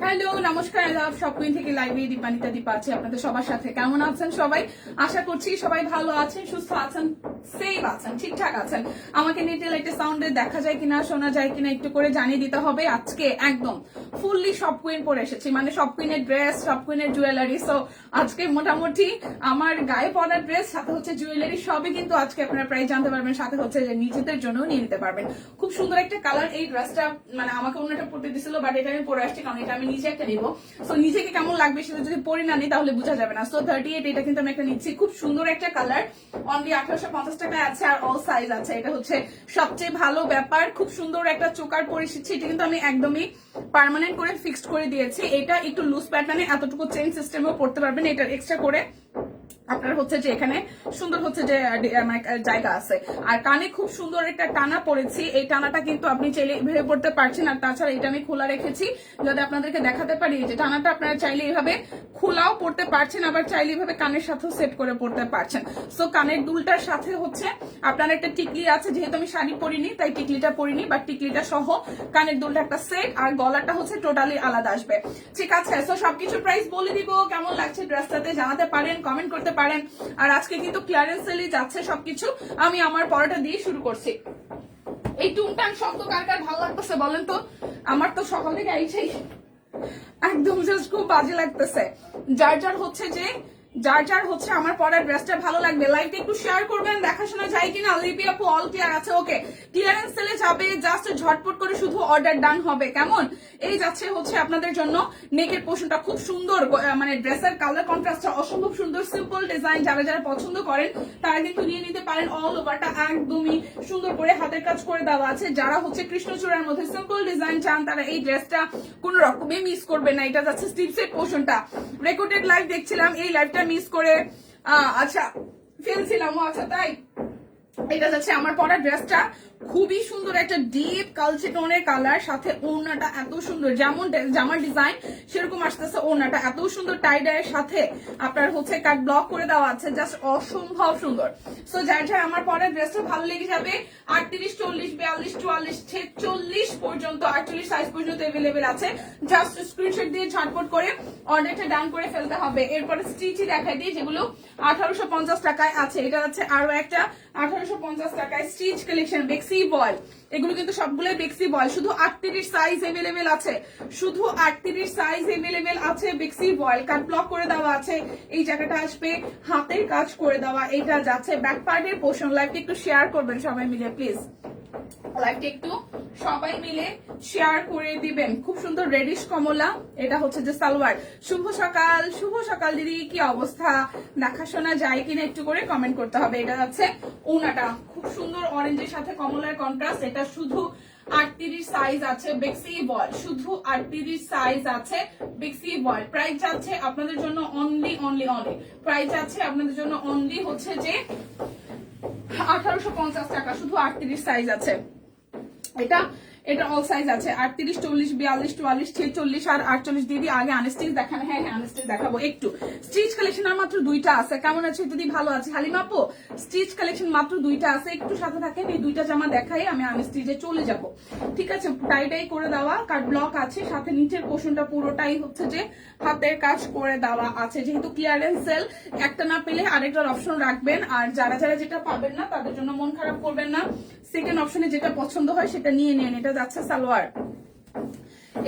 Hello নমস্কার, আদাব। সব কুইন থেকে লাইভে দীপানিতা দীপা আছে আপনাদের সবার সাথে। কেমন আছেন সবাই? আশা করছি সবাই ভালো আছেন, সুস্থ আছেন, সেফ আছেন, ঠিকঠাক আছেন। আমাকে নেটে লাইটে সাউন্ডে দেখা যায় কিনা, শোনা যায় কিনা একটু করে জানিয়ে দিতে হবে। আজকে একদম ফুললি সব কুইন পরে এসেছি, মানে সব কুইনের ড্রেস, সব কুইনের জুয়েলারি। সো আজকে মোটামুটি আমার গায়ে পরা ড্রেস সাথে হচ্ছে জুয়েলারি সবই কিন্তু আজকে আপনারা প্রায় জানতে পারবেন, সাথে হচ্ছে যে নিজেদের জন্য নিয়ে নিতে পারবেন। খুব সুন্দর একটা কালার এই ড্রেসটা, মানে আমাকে অন্যটা পড়তে দিছিল, বাট এটা আমি পরে আসছি কারণ এটা আমি নিজে একটা নিবো। সো নিজেকে কেমন লাগবে সেটা যদি পরে না নিই তাহলে বোঝা যাবে না। সো 38 এটা কিন্তু আমি একটা নিচ্ছি, খুব সুন্দর একটা কালার, অনলি 1850 টাকায় আছে আর অল সাইজ আছে। এটা হচ্ছে সবচেয়ে ভালো ব্যাপার। খুব সুন্দর একটা চোকার পরে এসেছি, এটা কিন্তু আমি একদমই পার্মানেন্ট করে ফিক্সড করে দিয়েছি। এটা একটু লুজ প্যাটার্নে এতটুকু চেইন সিস্টেমেও পড়তে পারবেন, এটা এক্সট্রা করে আপনার হচ্ছে যে এখানে সুন্দর হচ্ছে যে জায়গা আছে। আর কানে খুব সুন্দর একটা টানা পড়েছি, এই টানাটা কিন্তু আপনি চাইলে ভেবে পড়তে পারছেন। আর তাছাড়া এটা আমি খোলা রেখেছি যাতে আপনাদেরকে দেখাতে পারি যে টানাটা আপনারা চাইলে এইভাবে খোলাও পড়তে পারছেন, আবার চাইলে এইভাবে কানের সাথেও সেট করে পড়তে পারছেন। সো কানের দুলটার সাথে হচ্ছে আপনার একটা টিকলি আছে, যেহেতু আমি শাড়ি পরিনি তাই টিকলিটা পরিনি, বাট টিকলিটা সহ কানের দুলটা একটা সেট, আর গলাটা হচ্ছে টোটালি আলাদা আসবে। ঠিক আছে, সো সবকিছু প্রাইস বলে দিব। কেমন লাগছে ড্রেসটাতে জানাতে পারেন, কমেন্ট করতে পারেন। আর আজকে কিন্তু ক্লিয়ারেন্স সেলে যাচ্ছে সবকিছু। আমি আমার পরোটা দিয়ে শুরু করছি। এই টুংটাং শব্দ কার কার ভালো লাগতেছে বলেন তো? আমার তো সকাল থেকে আইছেই একদম জাস্ট খুব বাজে লাগতেছে। যার যার হচ্ছে আমার পরার ড্রেসটা ভালো লাগবে লাইভটা একটু শেয়ার করবেন, দেখাশোনা যায় কিনা। লিপি আপু অল ক্লিয়ার আছে, ওকে। ক্লিয়ারেন্স সেলে যাবে, জাস্ট ঝটপট করে শুধু অর্ডার ডান হবে, কেমন? এই যাচ্ছে হচ্ছে আপনাদের জন্য নেকের পোর্শনটা খুব সুন্দর, মানে ড্রেসের কালার কন্ট্রাস্টটা অসম্ভব সুন্দর, সিম্পল ডিজাইন। যারা যারা পছন্দ করেন তারা কিন্তু নিয়ে নিতে পারেন। অল ওভারটা একদমই সুন্দর করে হাতের কাজ করে দেওয়া আছে। যারা হচ্ছে কৃষ্ণচূড়ার মধ্যে সিম্পল ডিজাইন চান তারা এই ড্রেসটা কোন রকমে মিস করবে না। এটা যাচ্ছে স্টিপসের পোর্শনটা। রেকর্ডেড লাইভ দেখছিলাম, এই লাইভটা মিস করে আচ্ছা ফেলছিলাম। আচ্ছা তাই এটা যাচ্ছে আমার পরা ড্রেসটা, খুবই সুন্দর একটা ডিপ কালচে টোনের কালার, সাথে ওড়নাটা এত সুন্দর, যেমন জামার ডিজাইন সেরকম আসতেছে। ওড়নাটা এত সুন্দর টাই ডায়ের সাথে আপনার হচ্ছে কাট ব্লক করে দেওয়া আছে, জাস্ট অসম্ভব সুন্দর। সো যার যার আমার পরা ড্রেসটা ভালো লেগে যাবে, 38, 40, 42, 44, 46 পর্যন্ত, 48 সাইজ পর্যন্ত এভেলেবেল আছে। জাস্ট স্ক্রিনশট দিয়ে ঝটপট করে অর্ডারটা ডান করে ফেলতে হবে। এরপরে স্টিচই দেখাই দিই, যেগুলো 1850 টাকায় আছে। এটা হচ্ছে আরো একটা 1850 টাকায় স্টিচ কালেকশন, বেক্সি বয়েল। এগুলো কিন্তু সবগুলো বেক্সি বয়েল, শুধু 38 সাইজ এভেলেবেল আছে, শুধু 38 সাইজ এভেলেবেল আছে। বেক্সি বয়েল কাট ব্লক করে দেওয়া আছে, এই জায়গাটা আসবে হাতের কাজ করে দেওয়া। এটা যাচ্ছে ব্যাক পার্টের পোর্শন। লাইভটা একটু শেয়ার করবেন সবাই মিলে প্লিজ, লাইভটা একটু সবাই মিলে শেয়ার করে দিবেন। খুব সুন্দর রেডিশ কমলা, এটা হচ্ছে যে সালোয়ার। শুভ সকাল দিদি, কি অবস্থা? দেখাশোনা যায় কিনা একটু করে কমেন্ট করতে হবে। এটা হচ্ছে ওনাটা, খুব সুন্দর অরেঞ্জের সাথে কমলার কন্ট্রাস্ট। এটা শুধু 38 সাইজ আছে, বেক্সি বয়েল, শুধু 38 সাইজ আছে, বেক্সি বয়েল। প্রাইস যাচ্ছে আপনাদের জন্য অনলি প্রাইস যাচ্ছে আপনাদের জন্য অনলি হচ্ছে যে 1850 টাকা, শুধু 38 সাইজ আছে। এটা অল সাইজ আছে, 38, 40, 42, 44, 46 আর 48। দিদি আগে আনস্টিচ দেখান। হ্যাঁ আনস্টিচ দেখাবো। একটু স্টিচ কালেকশন আর মাত্র 2টা আছে। কেমন আছে দিদি? ভালো আছে। হালিমা আপু স্টিচ কালেকশন মাত্র 2টা আছে, একটু সাথে থাকেন। এই 2টা জামা দেখাই আমি আনস্টিচে চলে যাব। ঠিক আছে, টাই করে দেওয়া, কাট ব্লক আছে, সাথে নিচের পোর্শনটা পুরোটাই হচ্ছে যে হাতের কাজ করে দেওয়া আছে। যেহেতু ক্লিয়ারেন্স সেল, একটা না পেলে আরেকটার অপশন রাখবেন। আর যারা যেটা পাবেন না তাদের জন্য মন খারাপ করবেন না, সেকেন্ড অপশনে যেটা পছন্দ হয় সেটা নিয়ে নেন। এটা যাচ্ছে সালোয়ার,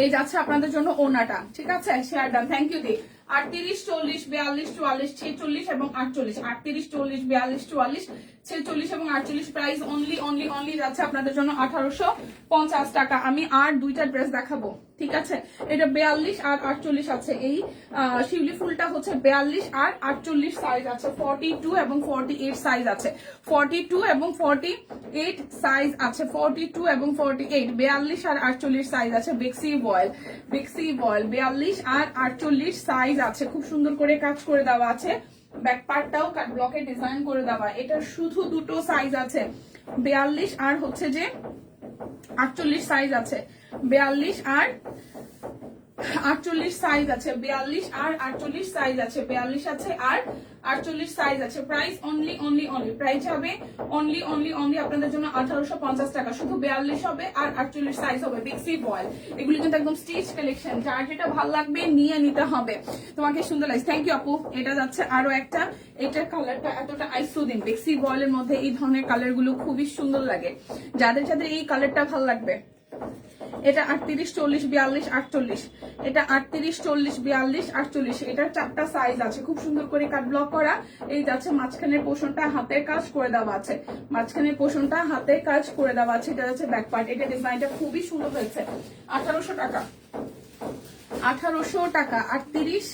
এই যাচ্ছে আপনাদের জন্য ওনাটা। ঠিক আছে, শেয়ার ডান, থ্যাংক ইউ দি। 38, 40, 42, 44, 46 এবং 48, 38, 40, 42, 44, 46 এবং 48 প্রাইস অনলি যাচ্ছে আপনাদের জন্য 1850 টাকা। আমি আর দুইটা ড্রেস দেখাবো, ঠিক আছে? এটা 42 আর 48 আছে। এই শিউলি ফুলটা হচ্ছে 42 আর 48 সাইজ আছে, 42 এবং 48 সাইজ আছে, 42 এবং 48 সাইজ আছে, 42 এবং 48, 42 আর 48 সাইজ আছে। বেক্সি বয়েল 42 আর 48 সাইজ আছে, খুব সুন্দর করে কাজ করে দেওয়া আছে। ব্যাক পার্টটাও কাট ব্লকে ডিজাইন করে দেওয়া। এটা শুধু দুটো সাইজ আছে, 42 আর হচ্ছে যে 48 সাইজ আছে, 42 আর 48 সাইজ আছে, 42 আর 48 সাইজ আছে, 42 আছে আর 48 সাইজ আছে। প্রাইস অনলি প্রাইস হবে অনলি আপনাদের জন্য 1850 টাকা। শুধু 42 হবে আর 48 সাইজ হবে। বেক্সি বয়েল, এগুলি কিন্তু একদম স্টিচ কালেকশন, যার যেটা ভালো লাগবে নিয়ে নিতে হবে। তোমাকে সুন্দর লাগছে, থ্যাংক ইউ আপু। এটা যাচ্ছে আরো একটা, এটার কালারটা এতটা আইসুদিন। বেক্সি বয়েলের মধ্যে এই ধরনের কালার গুলো খুবই সুন্দর লাগে, যাদের যাদের এই কালারটা ভালো লাগবে। এটা 38, 40, 42, 48, এটা 38, 40, 42, 48, এটার 4টা সাইজ আছে। খুব সুন্দর করে কাট ব্লক করা। এই যাচ্ছে মাঝখানের পোর্শনটা হাতের কাজ করে দেওয়া আছে, মাঝখানের পোর্শনটা হাতের কাজ করে দেওয়া আছে। এটা যাচ্ছে ব্যাক পার্ট। এটা ডিজাইনটা খুবই সুন্দর হয়েছে। 1800 টাকা, 1800 টাকা। 38,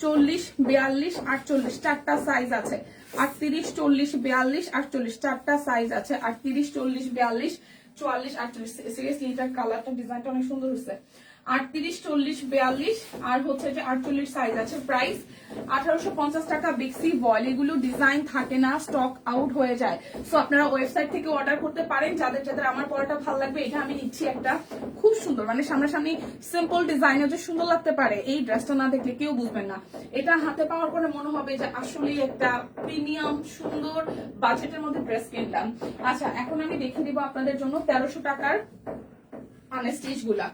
40, 42, 48, 4টা সাইজ আছে। 38, 40, 42, 48, 4টা সাইজ আছে। 38, 40, 42, 44, 48, সিরিয়াসলি এটার কালারটা ডিজাইনটা অনেক সুন্দর হচ্ছে। 38, 40, 42 আর হচ্ছে যে 48 সাইজ আছে। প্রাইস 1850 টাকা। বেক্সি বয়েল, এগুলো ডিজাইন থাকে না, স্টক আউট হয়ে যায়। সো আপনারা ওয়েবসাইট থেকে অর্ডার করতে পারেন, যাদের যাদের আমার পরাটা ভালো লাগবে। এটা আমি নিচ্ছি একটা খুব সুন্দর, মানে সামনাসামনি সিম্পল ডিজাইনে যে সুন্দর লাগতে পারে, এই ড্রেসটা না দেখলে কেউ বুঝবেন না। এটা হাতে পাওয়ার পরে মনে হবে যে আসলে একটা প্রিমিয়াম সুন্দর বাজেটের মধ্যে ড্রেস কিনলাম। আচ্ছা, এখন আমি দেখিয়ে দিব আপনাদের জন্য 1300 টাকার আনস্টিচ গুলা।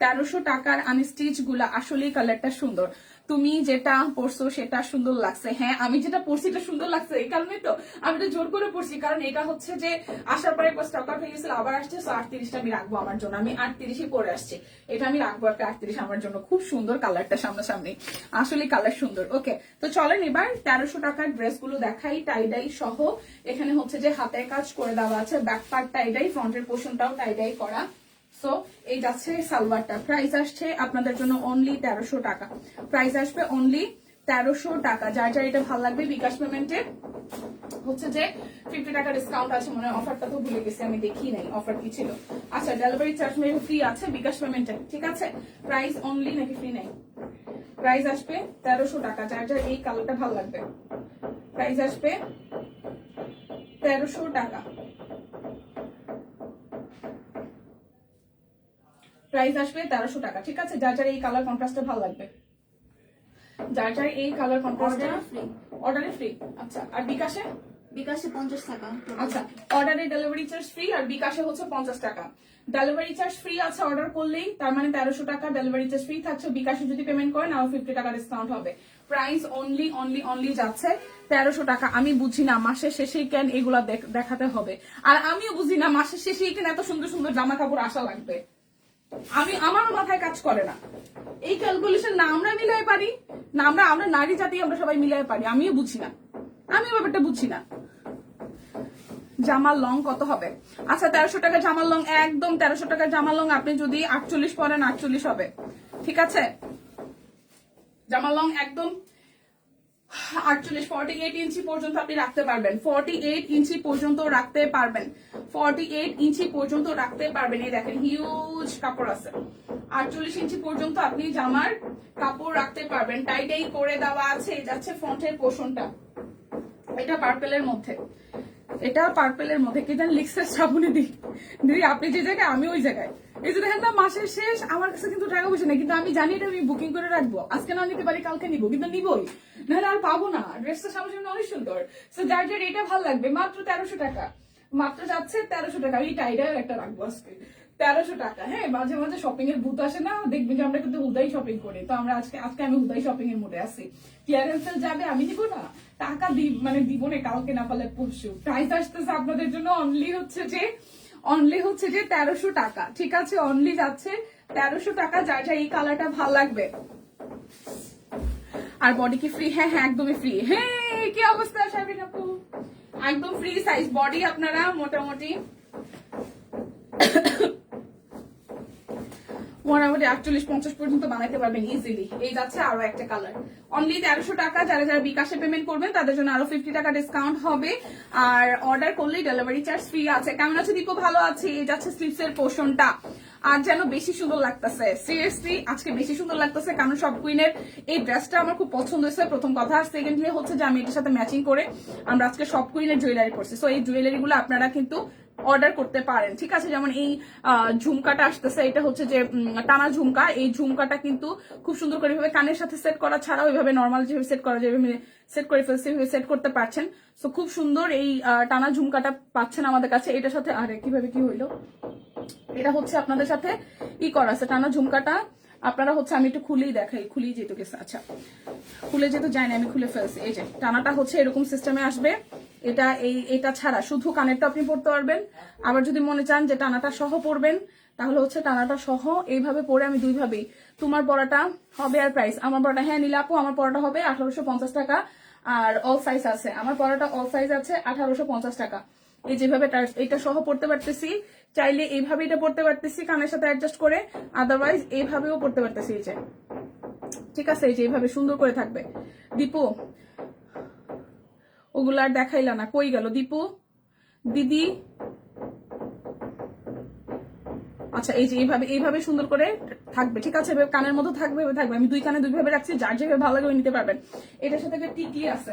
1300 টাকার আনস্টিচ গুলা আসলেই কালারটা সুন্দর। তুমি যেটা পরছো সেটা সুন্দর লাগছে। হ্যাঁ, আমি যেটা পরছি এটা সুন্দর লাগছে, এই কারণে তো আমি তো জোর করে পরছি, কারণ এটা হচ্ছে যে আসার পরে একবার স্টক আউট হয়ে গেছিল, আবার আসছে। 38টা আমি রাখবো আমার জন্য, আমি 38ই পরে আসছি। এটা আমি রাখবো একটা 38 আমার জন্য। খুব সুন্দর কালারটা সামনাসামনি, আসলে কালার সুন্দর। ওকে, তো চলেন এবার 1300 টাকার ড্রেস গুলো দেখাই, টাইডাই সহ। এখানে হচ্ছে যে হাতের কাজ করে দেওয়া আছে, ব্যাক পার্ট টাইডাই, ফ্রন্টের পোর্শনটাও টাইডাই করা। সো এই যাচ্ছে সালোয়ারটা। প্রাইস আসছে আপনাদের জন্য অনলি 1300 টাকা। প্রাইস আসবে অনলি 1300 টাকা। যার যার এটা ভালো লাগবে বিকাশ পেমেন্টে হচ্ছে যে 50 টাকা ডিসকাউন্ট আছে। মনে হয় অফারটা তো ভুলে গেছি, আমি দেখি নাই অফার কি ছিল। আচ্ছা, ডেলিভারি চার্জ মেবি ফ্রি আছে বিকাশ পেমেন্টে, ঠিক আছে? প্রাইস অনলি নাকি ফ্রি নাই? প্রাইস আসবে 1300 টাকা। যার যার এই কালারটা ভালো লাগবে, প্রাইস আসবে 1300 টাকা। প্রাইস আসবে 1300 টাকা, ঠিক আছে? যার যার এই কালার কন্ট্রাস্টটা ভালো লাগবে, যার যার এই কালার কন্ট্রাস্টটা ফ্রি, অর্ডারে ফ্রি। আচ্ছা, আর বিকাশে? বিকাশে 50 টাকা। আচ্ছা, অর্ডারে ডেলিভারি চার্জ ফ্রি আর বিকাশে হচ্ছে 50 টাকা। ডেলিভারি চার্জ ফ্রি আছে অর্ডার করলেই, তার মানে 1300 টাকা ডেলিভারি চার্জ ফ্রি থাকছে। বিকাশে যদি পেমেন্ট করেন আরো 50 টাকা ডিসকাউন্ট হবে। প্রাইস অনলি যাচ্ছে 1300 টাকা। আমি বুঝি না মাসের শেষেই কেন এগুলা দেখাতে হবে, আর আমিও বুঝি না মাসের শেষেই কেন এত সুন্দর সুন্দর জামা কাপড় আসা লাগবে। আমার মাথায় কাজ করে না এই ক্যালকুলেশন। না আমরা মিলাই পারি, না আমরা নারী জাতি আমরা সবাই মিলাই পারি। আমিও বুঝি না, আমি ব্যাপারটা বুঝি না। জামার লং কত হবে? আচ্ছা, 1300 টাকা জামার লং, একদম 1300 টাকা জামার লং। আপনি যদি 48 পরেন 48 হবে, ঠিক আছে? জামার লং একদম 48, 48 ইঞ্চি পর্যন্ত আপনি রাখতে পারবেন। 48 ইঞ্চি পর্যন্ত রাখতে পারবেন, 48 ইঞ্চি পর্যন্ত রাখতে পারবেন। এই দেখেন হিউজ কাপড় আছে। 48 ইঞ্চি পর্যন্ত আপনি জামার কাপড় রাখতে পারবেন। টাইটাই করে দেওয়া আছে। এই যাচ্ছে ফ্রন্টের পোর্শনটা, এটা পার্পেলের মধ্যে, এটা পার্পেলের মধ্যে কি জান লিখছে শ্রাবণী দি। দিদি আপনি যে জায়গায় আমি ওই জায়গায়। এই যে দেখেন না, মাসের শেষ, আমার কাছে কিন্তু টাকা পয়সা নেই, কিন্তু আমি জানি এটা আমি বুকিং করে রাখবো। আজকে না নিতে পারি, কালকে নিবো, কিন্তু নিবই, নাহলে আর পাবো না। ড্রেসটা সামনে অনেক সুন্দর। সো যার যার এটা ভালো লাগবে, মাত্র 1300 টাকা, মাত্র যাচ্ছে 1300 টাকা। এই টাইডার একটা রাখবো আজকে 1300 টাকা। হ্যাঁ, মাঝে মাঝে শপিং এর ভূত আসে না, দেখবেন যে আমরা কিন্তু হুদাই শপিং করি। তো আমরা আজকে আমি হুদাই শপিং এর মোডে আছি। ক্লিয়ারেন্স সেল যাবে, আমি দিব না টাকা, দিব না কালকে না পারলে পরশু। প্রাইস আসতেছে আপনাদের জন্য অনলি হচ্ছে যে 1300 টাকা, ঠিক আছে? অনলি যাচ্ছে 1300 টাকা। যার যা এই কালারটা ভালো লাগবে। আর বডি কি ফ্রি? হ্যাঁ হ্যাঁ একদমই ফ্রি। হ্যাঁ কি অবস্থা শারমিন আপু? একদম ফ্রি সাইজ বডি আপনারা মোটামুটি 48-50 পর্যন্ত বানাইতে পারবেন ইজিলি। এই যাচ্ছে আরো একটা কালার, অনলি 1300 টাকা। যারা যারা বিকাশে পেমেন্ট করবেন তাদের জন্য আরো 50 টাকা ডিসকাউন্ট হবে। আর অর্ডার করলেই ডেলিভারি চার্জ ফ্রি আছে। কেমন আছে দীপু? ভালো আছে। এই যাচ্ছে স্লিপস এর পোর্শনটা, আর যেন বেশি সুন্দর লাগতেছে, সিরিয়াসলি আজকে বেশি সুন্দর লাগতেছে, কারণ সব কুইনের এই ড্রেসটা আমার খুব পছন্দ হয়েছে প্রথম কথা। আর সেকেন্ডলি হচ্ছে যে আমি এটার সাথে ম্যাচিং করে আমরা আজকে সব কুইনের জুয়েলারি করছি। সো এই জুয়েলারি গুলো আপনারা কিন্তু অর্ডার করতে পারেন, ঠিক আছে? যেমন এই ঝুমকাটা আসতেছে, এটা হচ্ছে যে টানা ঝুমকা। এই ঝুমকাটা কিন্তু খুব সুন্দর করে ভাবে কানের সাথে সেট করা ছাড়াও এইভাবে নর্মাল যেভাবে সেট করা যেভাবে সেট করে ফেলছে সেভাবে সেট করতে পারছেন। সো খুব সুন্দর এই টানা ঝুমকাটা পাচ্ছেন আমাদের কাছে। এটার সাথে আরে কিভাবে কি হইলো, এটা হচ্ছে আপনাদের সাথে ই করা আছে টানা ঝুমকাটা। আপনারা হচ্ছে আমি একটু খুলেই দেখাই, খুলেই যেতে গেছে, আচ্ছা খুলে যেতে যাই না, আমি খুলে ফেলছি। এই যে টানাটা হচ্ছে এরকম সিস্টেমে আসবে। এটা ছাড়া শুধু কানেরটা আপনি পড়তে পারবেন। আবার যদি মনে চান যে টানাটা সহ পড়বেন তাহলে হচ্ছে টানাটা সহ এইভাবে পরে আমি দুইভাবেই, তোমার পড়াটা হবে আর প্রাইস আমার পড়াটা, হ্যাঁ নীলাপু আমার পড়াটা হবে 1850 টাকা। আর অল সাইজ আছে, আমার পড়াটা অল সাইজ আছে 1850 টাকা। এই যেভাবে এটা সহ পড়তে পারতেছি, চাইলে এইভাবে এটা পড়তে পারতেছি কানের সাথে অ্যাডজাস্ট করে, আদারওয়াইজ এইভাবেও পড়তে পারতেছি। এই যে ঠিক আছে, এই যে এইভাবে সুন্দর করে থাকবে। দীপু ওগুলা আর দেখাইলা না, কই গেল দীপু দিদি? আচ্ছা এই যে এইভাবে সুন্দর করে থাকবে, ঠিক আছে? কানের মতো থাকবে, আমি দুই কানে দুইভাবে রাখছি, যার যেভাবে ভালো লাগে নিতে পারবেন। এটার সাথে একটা টিকলি আছে,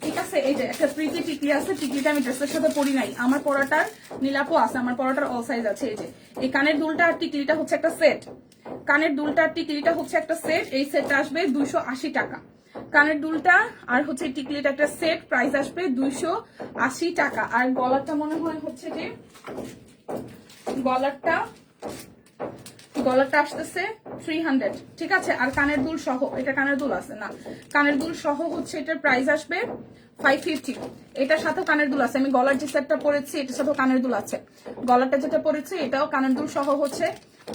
ঠিক আছে? এই যে একটা প্রিটি টিকলি আছে, টিকলিটা আমি ড্রেসের সাথে পরি নাই, আমার পরাটার নীলাপও আছে, আমার পরাটার অল সাইজ আছে। এই যে এই কানের দুলটা আর টিকলিটা হচ্ছে একটা সেট, কানের দুলটা আর টিকলিটা হচ্ছে একটা সেট। এই সেটটা আসবে 280 টাকা। কানের দুলটা আর হচ্ছে টিকলিটা একটা সেট, প্রাইস আসবে 280 টাকা। আর গলারটা মনে হয় হচ্ছে যে গলারটা আসতেছে 300, ঠিক আছে? আর কানের দুল সহ, এটা কানের দুল আছে না, কানের দুল সহ হচ্ছে এটার প্রাইস আসবে 550। এটার সাথেও কানের দুল আছে, আমি গলার যে সেটটা পরেছি এটার সাথেও কানের দুল আছে। গলারটা যেটা পরেছি এটাও কানের দুল সহ হচ্ছে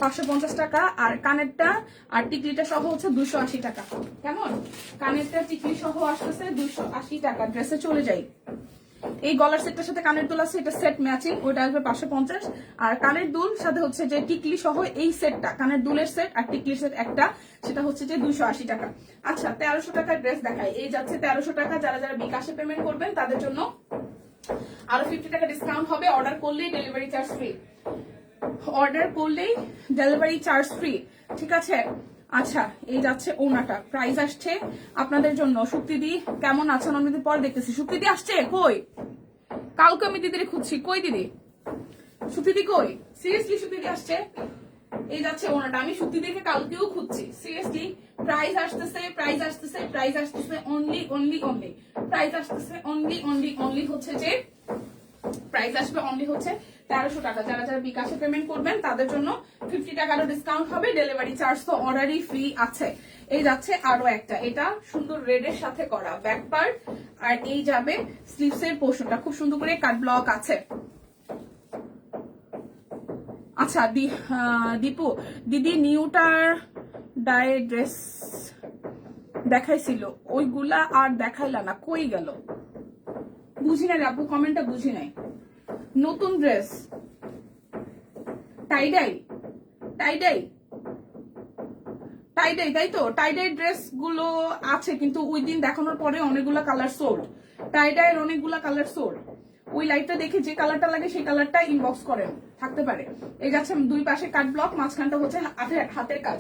550 টাকা। আর কানেরটা আর টিকলিটা সহ হচ্ছে 280 টাকা। কেমন? কানেরটা টিকলি সহ আসতেছে 280 টাকা। ড্রেসে চলে যাই, এই গলার সেটটার সাথে কানের দুল আছে, এটা সেট ম্যাচিং, ওইটা আসবে 550। আর কানের দুল সাথে হচ্ছে যে টিকলি সহ এই সেটটা, কানের দুলের সেট আর টিকলির সেট একটা, সেটা হচ্ছে যে 280 টাকা। আচ্ছা 1300 টাকার ড্রেস দেখাই। এই যাচ্ছে 1300 টাকা। যারা যারা বিকাশে পেমেন্ট করবেন তাদের জন্য আরো 50 টাকা ডিসকাউন্ট হবে। অর্ডার করলেই ডেলিভারি চার্জ ফ্রি, অর্ডার করলেই ডেলিভারি চার্জ ফ্রি, ঠিক আছে? আচ্ছা এই যাচ্ছে ওনাটা, প্রাইস আসছে আপনাদের জন্য। সুপ্তিদি কেমন আছেন? অনেকদিন পর দেখতেছি। সুপ্তিদি আসছে কই? কালকে আমি দিদিরে খুঁজছি, কই দিদি? সুপ্তিদি কই? সিরিয়াসলি সুপ্তিদি আসছে? এই যাচ্ছে ওনাটা, আমি সুপ্তিদিকে কালকেও খুঁজছি সিরিয়াসলি। প্রাইস আসতেছে অনলি প্রাইস আসতেছে অনলি হচ্ছে যে প্রাইস আসবে অনলি হচ্ছে 1300 টাকা। যারা যারা বিকাশে পেমেন্ট করবেন তাদের জন্য 50 টাকারও ডিসকাউন্ট হবে। ডেলিভারি চার্জ তো অর্ডারই ফ্রি আছে। এই যাচ্ছে আরো একটা, এটা সুন্দর রেড এর সাথে করা ব্যাক পার্ট, আর এই যাবে স্লিভস এর পোর্শনটা, খুব সুন্দর করে কাট ব্লক আছে। আচ্ছা দীপু দিদি নিউটার ডাই ড্রেস দেখাইছিল, ওইগুলা আর দেখাইলা না, কই গেল? বুঝি নাই আপু, কমেন্টটা বুঝি নাই। নতুন ড্রেস টাইডাই তাই তো? টাইডাই ড্রেস গুলো আছে কিন্তু ওই দিন দেখানোর পরে অনেকগুলা কালার সোল্ড, টাইডাইয়ের অনেকগুলা কালার সোল্ড। ওই লাইটটা দেখে যে কালারটা লাগে সেই কালারটা ইনবক্স করেন, থাকতে পারে। এই যাচ্ছে দুই পাশে কাট ব্লক, মাঝখানটা হচ্ছে হাতের কাজ,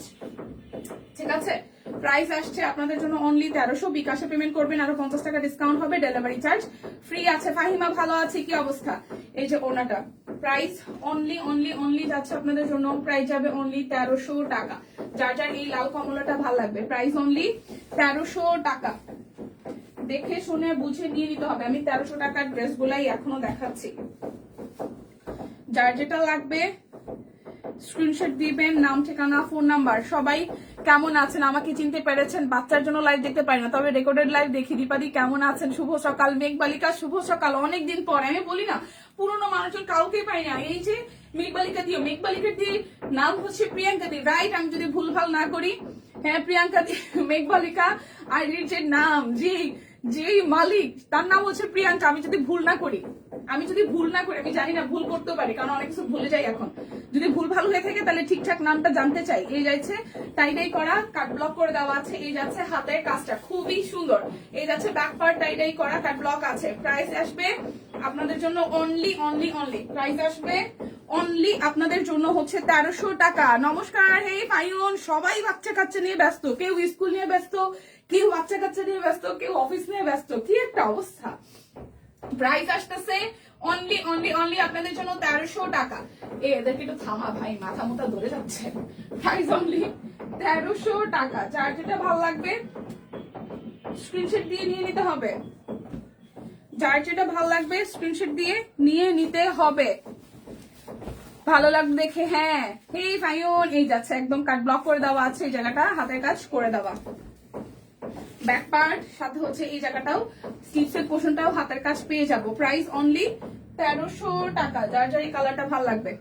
ঠিক আছে? প্রাইস আসছে আপনাদের জন্য অনলি 1300। বিকাশে পেমেন্ট করবেন আরো 50 টাকা ডিসকাউন্ট হবে, ডেলিভারি চার্জ ফ্রি আছে। ফাহিমা ভালো আছে, কি অবস্থা? এই যে ওনাটা, প্রাইস অনলি যাচ্ছে আপনাদের জন্য, প্রাইস যাবে অনলি 1300 টাকা। যার যার এই লাল কমলাটা ভালো লাগবে, প্রাইস অনলি 1300 টাকা। দেখে শুনে বুঝে নিয়ে নিতে হবে। আমি 1300 টাকার ড্রেস গুলাই এখনো দেখাচ্ছি, যার যেটা লাগবে স্ক্রিনশট দিবেন, নাম ঠিকানা ফোন নাম্বার। সবাই কেমন আছেন? আমাকে চিনতে পেরেছেন? বাচ্চার জন্য লাইভ দেখতে পারি না, তবে রেকর্ডেড লাইভ দেখি। দীপাদি কেমন আছেন? শুভ সকাল। মেঘবালিকা শুভ সকাল। অনেকদিন পর, আমি বলি না পুরোনো মানুষজন কাউকেই পাই না। এই যে মেঘবালিকা দিয়ে, মেঘবালিকার দিয়ে নাম হচ্ছে প্রিয়াঙ্কা দি, রাইট? আমি যদি ভুলভাল না করি। হ্যাঁ প্রিয়াঙ্কা মেঘবালিকা আইডির যে নাম যেই মালিক তার নাম হচ্ছে প্রিয়াঙ্কা। আমি যদি ভুল না করি আমি জানি না, ভুল করতেও পারি কারণ অনেক কিছু ভুলে যাই এখন। যদি ভুল ভালো হয়ে থাকে তাহলে ঠিকঠাক নামটা জানতে চাই। এই যাচ্ছে টাইডাই করা, কাট ব্লক করে দেওয়া আছে। এই যাচ্ছে হাতের কাজটা খুবই সুন্দর। এই যাচ্ছে ব্যাক পার্ট টাইডাই করা, কাট ব্লক আছে। প্রাইস আসবে আপনাদের জন্য অনলি প্রাইস আসবে অনলি আপনাদের জন্য হচ্ছে 1300 টাকা। নমস্কার, হে ফাইন। সবাই বাচ্চা কাচ্চা নিয়ে ব্যস্ত, কেউ স্কুল নিয়ে ব্যস্ত, কেউ বাচ্চা কাচ্চা নিয়ে ব্যস্ত, কেউ অফিস নিয়ে ব্যস্ত। কি একটা অবস্থা। প্রাইস আসতেছে অনলি আপনাদের জন্য 1300 টাকা। এদেরকে একটু থামা ভাই, মাথা মুথা ধরে যাচ্ছে। প্রাইস অনলি 1300 টাকা। যার যেটা ভালো লাগবে স্ক্রিনশট দিয়ে নিয়ে নিতে হবে। যার যেটা ভালো লাগবে স্ক্রিনশট দিয়ে নিয়ে নিতে হবে। ভালো লাগবে দেখে। হ্যাঁ হে ফাইন। এই যাচ্ছে একদম কাট ব্লক করে দেওয়া আছে, এই জায়গাটা হাতের কাজ করে দেওয়া। ব্যাক পার্ট সাথে হচ্ছে এই জায়গাটাও স্লিভসের পোর্শনটাও হাতের কাজ পেয়ে যাব। প্রাইস অনলি 1300 টাকা। যার যার এই কালারটা ভালো লাগবে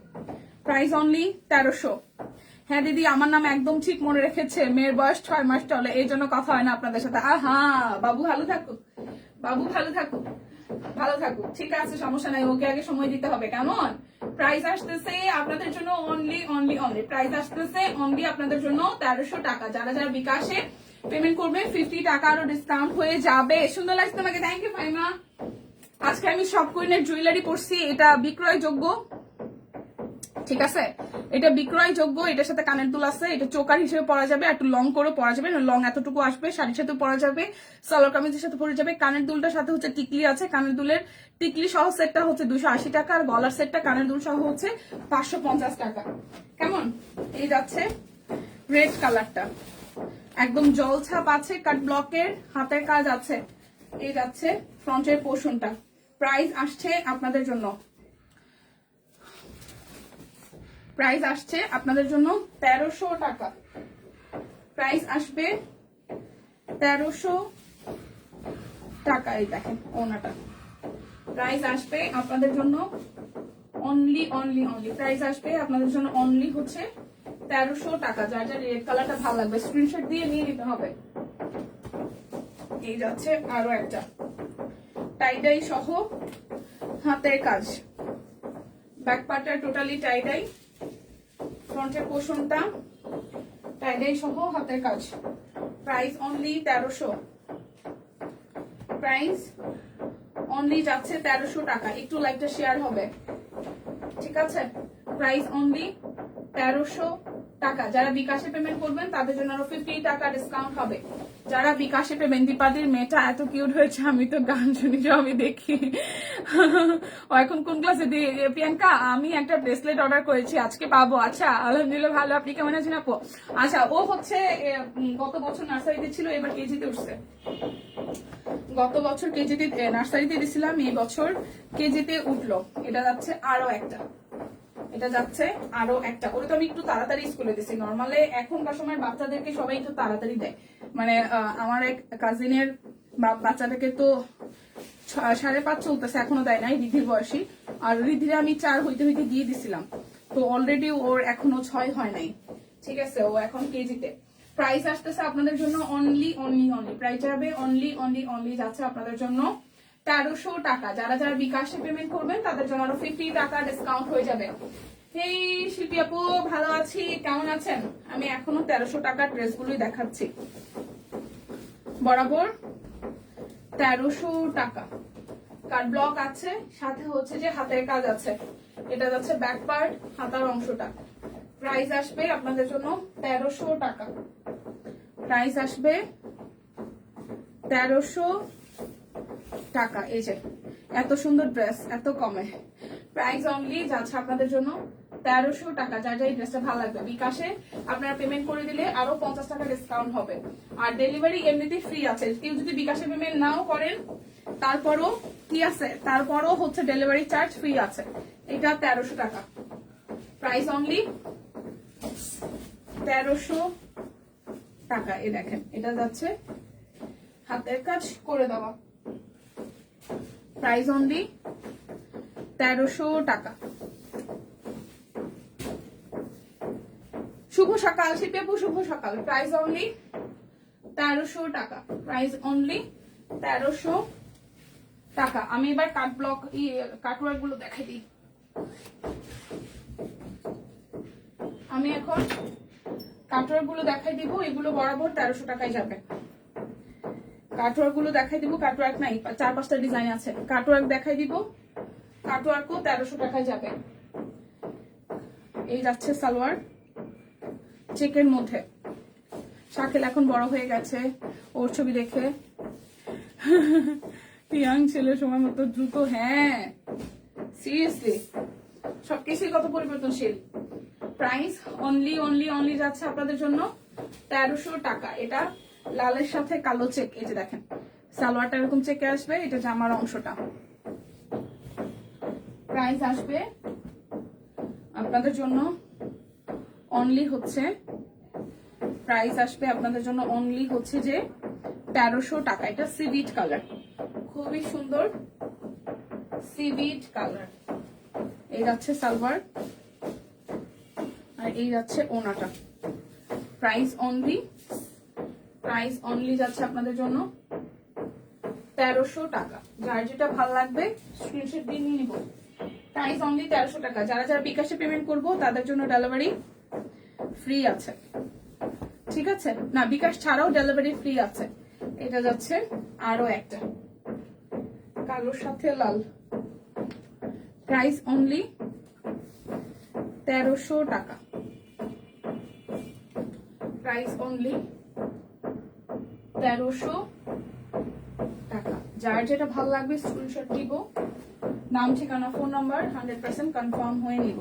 প্রাইস অনলি 1300। হ্যাঁ দিদি, আমার নাম একদম ঠিক মনে রেখেছে। মেয়ের বয়স 6 মাস চলে, এই জন্য কথা হয় না আপনাদের সাথে। আহা, বাবু ভালো থাকুক, বাবু ভালো থাকুক, ভালো থাকুক। ঠিক আছে, সমস্যা নাই, ওকে আগে সময় দিতে হবে। কেমন? প্রাইস আসতেছে আপনাদের জন্য অনলি প্রাইস আসতেছে অনলি আপনাদের জন্য 1300 টাকা। যারা যারা বিকাশে পেমেন্ট করবেন 50 টাকা আরো ডিসকাউন্ট হয়ে যাবে। সুন্দর লাগছে তোমাকে, থ্যাংক ইউ ফাইমা। আজকে আমি সব কুইনের জুয়েলারি পরছি, এটা বিক্রয়যোগ্য। ঠিক আছে, এটা বিক্রয়যোগ্য। এটার সাথে কানের দুল আছে, এটা চোকার হিসেবে পরা যাবে, একটু লং করে পরা যাবে। লং এতটুকু আসবে, শাড়ির সাথে পরা যাবে, সালোয়ার কামিজের সাথে পরে যাবে। কানের দুলটার সাথে হচ্ছে টিকলি আছে, কানের দুলের টিকলি সহ সেটটা হচ্ছে 280 টাকা, আর গলার সেটটা কানের দুল সহ হচ্ছে 550 টাকা। কেমন? এই যাচ্ছে রেড কালারটা, একদম জল ছাপ আছে, কাট ব্লকের হাতের কাজ আছে। এই যাচ্ছে ফ্রন্টের পোর্শনটা। প্রাইস আসছে আপনাদের জন্য 1300 টাকা। প্রাইস আসবে 1300 টাকা। এই দেখেন ওনাটা, প্রাইস আসবে আপনাদের জন্য অনলি প্রাইস আসবে আপনাদের জন্য অনলি হচ্ছে 1300 টাকা। যার যার রেড কালারটা ভালো লাগবে স্ক্রিনশট দিয়ে নিয়ে নিতে হবে। এই যাচ্ছে আরো একটা টাইডাই সহ হাতের কাজ, ব্যাক পার্টটা টোটালি টাইডাই, ফ্রন্টের পোর্শনটা টাইডাই সহ হাতের কাজ। Price only 1300। প্রাইস অনলি যাচ্ছে 1300 টাকা। একটু লাইকটা শেয়ার হবে, ঠিক আছে? প্রাইস অনলি 1300 টাকা। যারা বিকাশে পেমেন্ট করবেন তাদের জন্য আরো 50 টাকা ডিসকাউন্ট হবে। যারা বিকাশে পেমেন্ট, দীপাদির মেয়েটা এত কিউট হয়েছে, আমি তো গান শুনি, আমি দেখি। ও এখন কোন ক্লাসে? প্রিয়াঙ্কা, আমি একটা ব্রেসলেট অর্ডার করেছি, আজকে পাবো। আচ্ছা, আলহামদুলিল্লাহ ভালো। আপনি কেমন আছেন আপু? আচ্ছা, ও হচ্ছে গত বছর নার্সারিতে ছিল, এবার কেজিতে উঠছে। গত বছর কেজিতে নার্সারিতে দিছিলাম, এই বছর কেজিতে উঠলো। এটা যাচ্ছে আরো একটা, এটা যাচ্ছে আরো একটা। ওটা তো আমি একটু তাড়াতাড়ি স্কুলে দিছি। নর্মালে এখনকার সময় বাচ্চাদেরকে সবাই একটু তাড়াতাড়ি দেয়। মানে আমার এক কাজিনের বাচ্চাটাকে তো 5.5 চলতেছে, এখনো দেয় নাই, রিধির বয়সী। আর রিধিরে আমি 4 হইতে দিয়ে দিছিলাম, তো অলরেডি ওর এখনো 6 হয় নাই। ঠিক আছে, ও এখন কেজিতে। প্রাইস আসতেছে আপনাদের জন্য অনলি প্রাইস যাবে অনলি যাচ্ছে আপনাদের জন্য 1300 টাকা। যারা যারা বিকাশে পেমেন্ট করবেন তাদের জন্য আরো 50 টাকা ডিসকাউন্ট হয়ে যাবে। এই শিল্পী আপু, ভালো আছি, কেমন আছেন? আমি এখনো 1300 টাকার ড্রেসগুলোই দেখাচ্ছি। বরাবর 1300 টাকা। কাট ব্লক আছে, সাথে হচ্ছে যে হাতের কাজ আছে। এটা যাচ্ছে ব্যাক পার্ট, হাতার অংশটা। প্রাইস আসবে আপনাদের জন্য 1300 টাকা। প্রাইস আসবে 1300 টাকা। এই যে এত সুন্দর ড্রেস এত কমে, প্রাইস অনলি যাচ্ছে আপনাদের জন্য 1300 টাকা। যার যার এই ড্রেসটা ভালো লাগবে বিকাশে আপনারা পেমেন্ট করে দিলে আরো 50 টাকা ডিসকাউন্ট হবে। আর ডেলিভারি এমনিতেই ফ্রি আছে। কেউ যদি বিকাশে পেমেন্ট নাও করেন তারপরও কি আছে, তারপরও হচ্ছে ডেলিভারি চার্জ ফ্রি আছে। এটা 1300 টাকা। প্রাইস অনলি 1300 টাকা। এই দেখেন, এটা যাচ্ছে হাতের কাজ করে দেওয়া। প্রাইস অনলি 1300 টাকা। শুভ সকাল শিল্পী, শুভ সকাল। প্রাইস অনলি 1300 টাকা, প্রাইস অনলি 1300 টাকা। আমি এবার কাট ব্লক কাটওয়ার্ক গুলো দেখাই দিই। আমি এখন কাটওয়ার্ক গুলো দেখাই দিব, এগুলো বরাবর 1300 টাকায় যাবে। কাটওয়ার্ক গুলো দেখাই দিব, কাটওয়ার্ক নাই, 4-5টা ডিজাইন আছে। কাটওয়ার্ক দেখাই দিব, কাটওয়ার্কও 1300 টাকায় যাবে। এই যাচ্ছে সালোয়ার চেকের মধ্যে। শাকিল এখন বড় হয়ে গেছে, ওর ছবি দেখে ইয়াং ছেলে সময় মতো দ্রুত। হ্যাঁ সিরিয়াসলি সবকিছুই কত পরিবর্তনশীল। প্রাইস অনলি অনলি অনলি যাচ্ছে আপনাদের জন্য 1300 টাকা। এটা লালের সাথে কালো চেক, এই যে দেখেন সালোয়ারটা এরকম চেকে আসবে, এটা জামার অংশটা। প্রাইস আসবে আপনাদের জন্য অনলি হচ্ছে, প্রাইস আসবে আপনাদের জন্য অনলি হচ্ছে যে 1300 টাকা। এটা সিভিট কালার, খুবই সুন্দর সিভিট কালার। এই যাচ্ছে সালোয়ার আর এই যাচ্ছে ওনাটা। প্রাইস অনলি যাচ্ছে আপনাদের জন্য 1300 টাকা। যার যেটা ভালো লাগবে স্ক্রিনশট দিয়ে নিয়ে নিব। প্রাইস অনলি 1300 টাকা। যারা যারা বিকাশে পেমেন্ট করবো তাদের জন্য ডেলিভারি ফ্রি আছে, ঠিক আছে? না, বিকাশ ছাড়াও ডেলিভারি ফ্রি আছে। এটা যাচ্ছে আরো একটা কালোর সাথে লাল। প্রাইস অনলি 1300 টাকা, প্রাইস অনলি 1300 টাকা। যার যেটা ভালো লাগবে স্ক্রিনশট দিব, নাম ঠিকানা ফোন নাম্বার 100% কনফার্ম হয়ে নিব।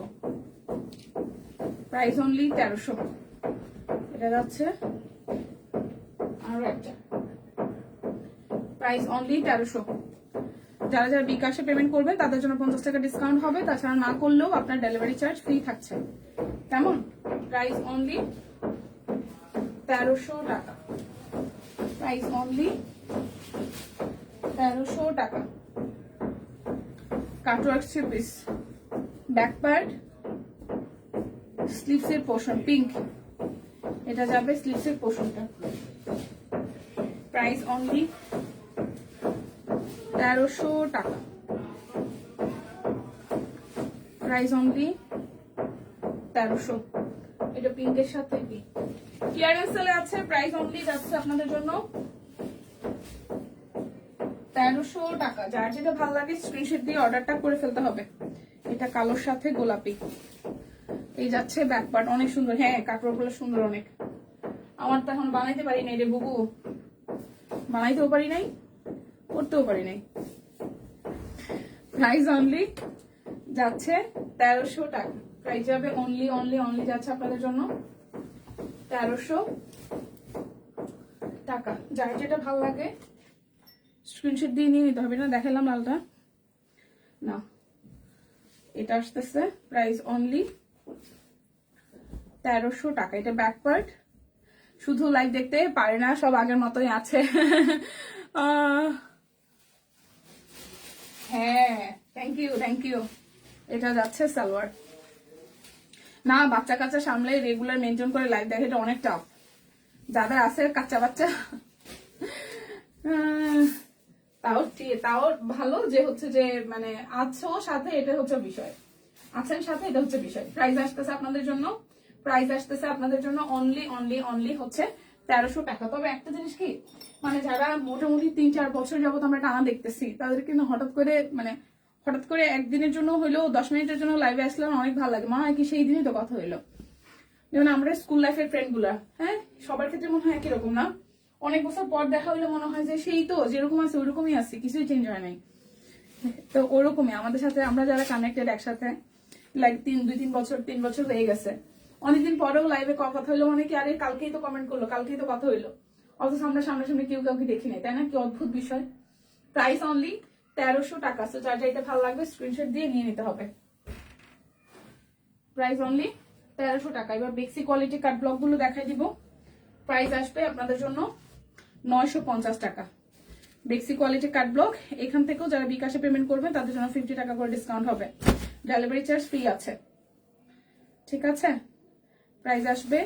Price only 1300। এটা যাচ্ছে আরো একটা, প্রাইস অনলি 1300। যারা যারা বিকাশে পেমেন্ট করবেন তাদের জন্য 50 টাকা ডিসকাউন্ট হবে। তাছাড়া না করলেও আপনার ডেলিভারি চার্জ ফ্রি থাকছে। কেমন? প্রাইস অনলি 1300 টাকা, প্রাইস অনলি 1300 টাকা। Cutwork three piece, back part, স্লিভসের পোর্শন পিঙ্ক, এটা যাবে স্লিভসের পোর্শনটা। প্রাইস অনলি 1300 টাকা, প্রাইস অনলি 1300। এটা পিঙ্কের সাথে কি ক্লিয়ারেন্স সেলে আছে। প্রাইস অনলি যাচ্ছে আপনাদের জন্য 1300 টাকা। যার যেটা ভালো লাগে স্ক্রিনশট দিয়ে অর্ডারটা করে ফেলতে হবে। এটা কালোর সাথে গোলাপি। এই যাচ্ছে ব্যাক পার্ট, অনেক সুন্দর। হ্যাঁ কাটওয়ার্ক গুলো সুন্দর অনেক। আমার তো এখন বানাইতে পারি নাই রে বুবু, বানাইতেও পারি নাই, করতেও পারি নাই। প্রাইস অনলি যাচ্ছে 1300 টাকা। প্রাইস যাবে অনলি অনলি অনলি যাচ্ছে আপনাদের জন্য 1300 টাকা। যার যেটা ভালো লাগে স্ক্রিনশট দিয়ে নিয়ে নিতে হবে। না দেখালাম লালটা, না এটা আসতেছে। প্রাইস অনলি 1300 টাকা। এটা ব্যাক পার্ট, শুধু লাইভ দেখতে পারে না, সব আগের মতোই আছে। হ্যাঁ থ্যাংক ইউ থ্যাংক ইউ। এটা যাচ্ছে সালোয়ার। না বাচ্চা কাচ্চা সামলে রেগুলার মেনটেন করে লাইভ দেখে এটা অনেক টাফ। যাদের আছে কাচ্চা বাচ্চা তাও ভালো যে হচ্ছে যে মানে আছো সাথে, এটা হচ্ছে বিষয়, আছেন সাথে, এটা হচ্ছে বিষয়। প্রাইস আসতেছে আপনাদের জন্য, প্রাইস আসতেছে আপনাদের জন্য অনলি অনলি অনলি হচ্ছে 1300 টাকা। তবে একটা জিনিস কি, মানে যারা মোটামুটি 3-4 বছর যাবত আমরা টানা দেখতেছি তাদের কিন্তু হঠাৎ করে একদিনের জন্য হইলেও 10 মিনিটের জন্য লাইভে আসলাম অনেক ভালো লাগে। মনে হয় কি সেই দিনই তো কথা হইলো। যেমন আমরা স্কুল লাইফের ফ্রেন্ড গুলা, হ্যাঁ সবার ক্ষেত্রে মনে হয় একই রকম না? অনেক বছর পর দেখা হইলে মনে হয় যে সেই তো যেরকম আছে ওরকমই আছে, কিছুই চেঞ্জ হয় নাই। তো ওরকমই আমাদের সাথে আমরা যারা কানেক্টেড একসাথে, লাইক 3 বছর হয়ে গেছে, অনেকদিন পরেও লাইভে কথা হইলো মানে কি আরে কালকেই তো কমেন্ট করলো, কালকেই তো কথা হইলো, অথচ আমরা সামনাসামনি কেউ কাউকে দেখি নাই, তাই না? কি অদ্ভুত বিষয়। প্রাইস অনলি 1300 টাকা। তো যার যাইতে ভালো লাগবে স্ক্রিনশট দিয়ে নিয়ে নিতে হবে। প্রাইস অনলি 1300 টাকা। এবার বেক্সি কোয়ালিটি কাট ব্লক গুলো দেখাই দিব। প্রাইস আসবে আপনাদের জন্য 950 টাকা। বেক্সি কোয়ালিটি কাট ব্লক। এখান থেকেও যারা বিকাশে পেমেন্ট করবেন তাদের জন্য 50 টাকা করে ডিসকাউন্ট হবে। ডেলিভারি চার্জ ফ্রি আছে, ঠিক আছে? প্রাইস আসবে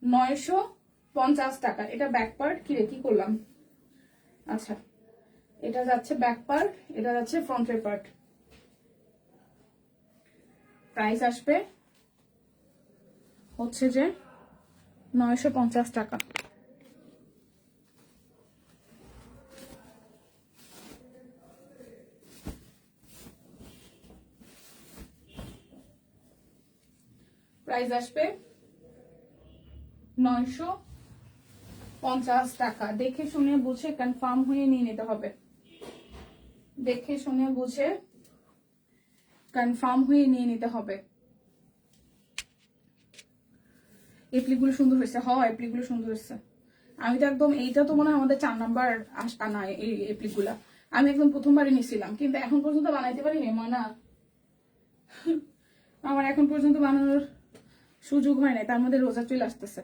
950 টাকা। এটা ব্যাক পার্ট, কি করলাম, আচ্ছা এটা যাচ্ছে ব্যাক পার্ট, এটা যাচ্ছে ফ্রন্টের পার্ট। প্রাইস আসবে হচ্ছে যে 950 টাকা। প্রাইস আসবে 950 টাকা। দেখে শুনে বুঝে কনফার্ম হয়ে নিয়ে নিতে হবে, দেখে শুনে বুঝে কনফার্ম হয়ে নিয়ে নিতে হবে। এপ্লিকগুলো সুন্দর হয়েছে, এপ্লিকগুলো সুন্দর হয়েছে। আমি তো একদম, এইটা তো মনে হয় আমাদের 4 নাম্বার আনা এই এপ্লিকগুলা। আমি একদম প্রথমবারই নিছিলাম, কিন্তু এখন পর্যন্ত বানাইতে পারিনি ময়না। আমার এখন পর্যন্ত বানানোর সুযোগ হয় নাই, তার মধ্যে রোজা চলে আসতেছে,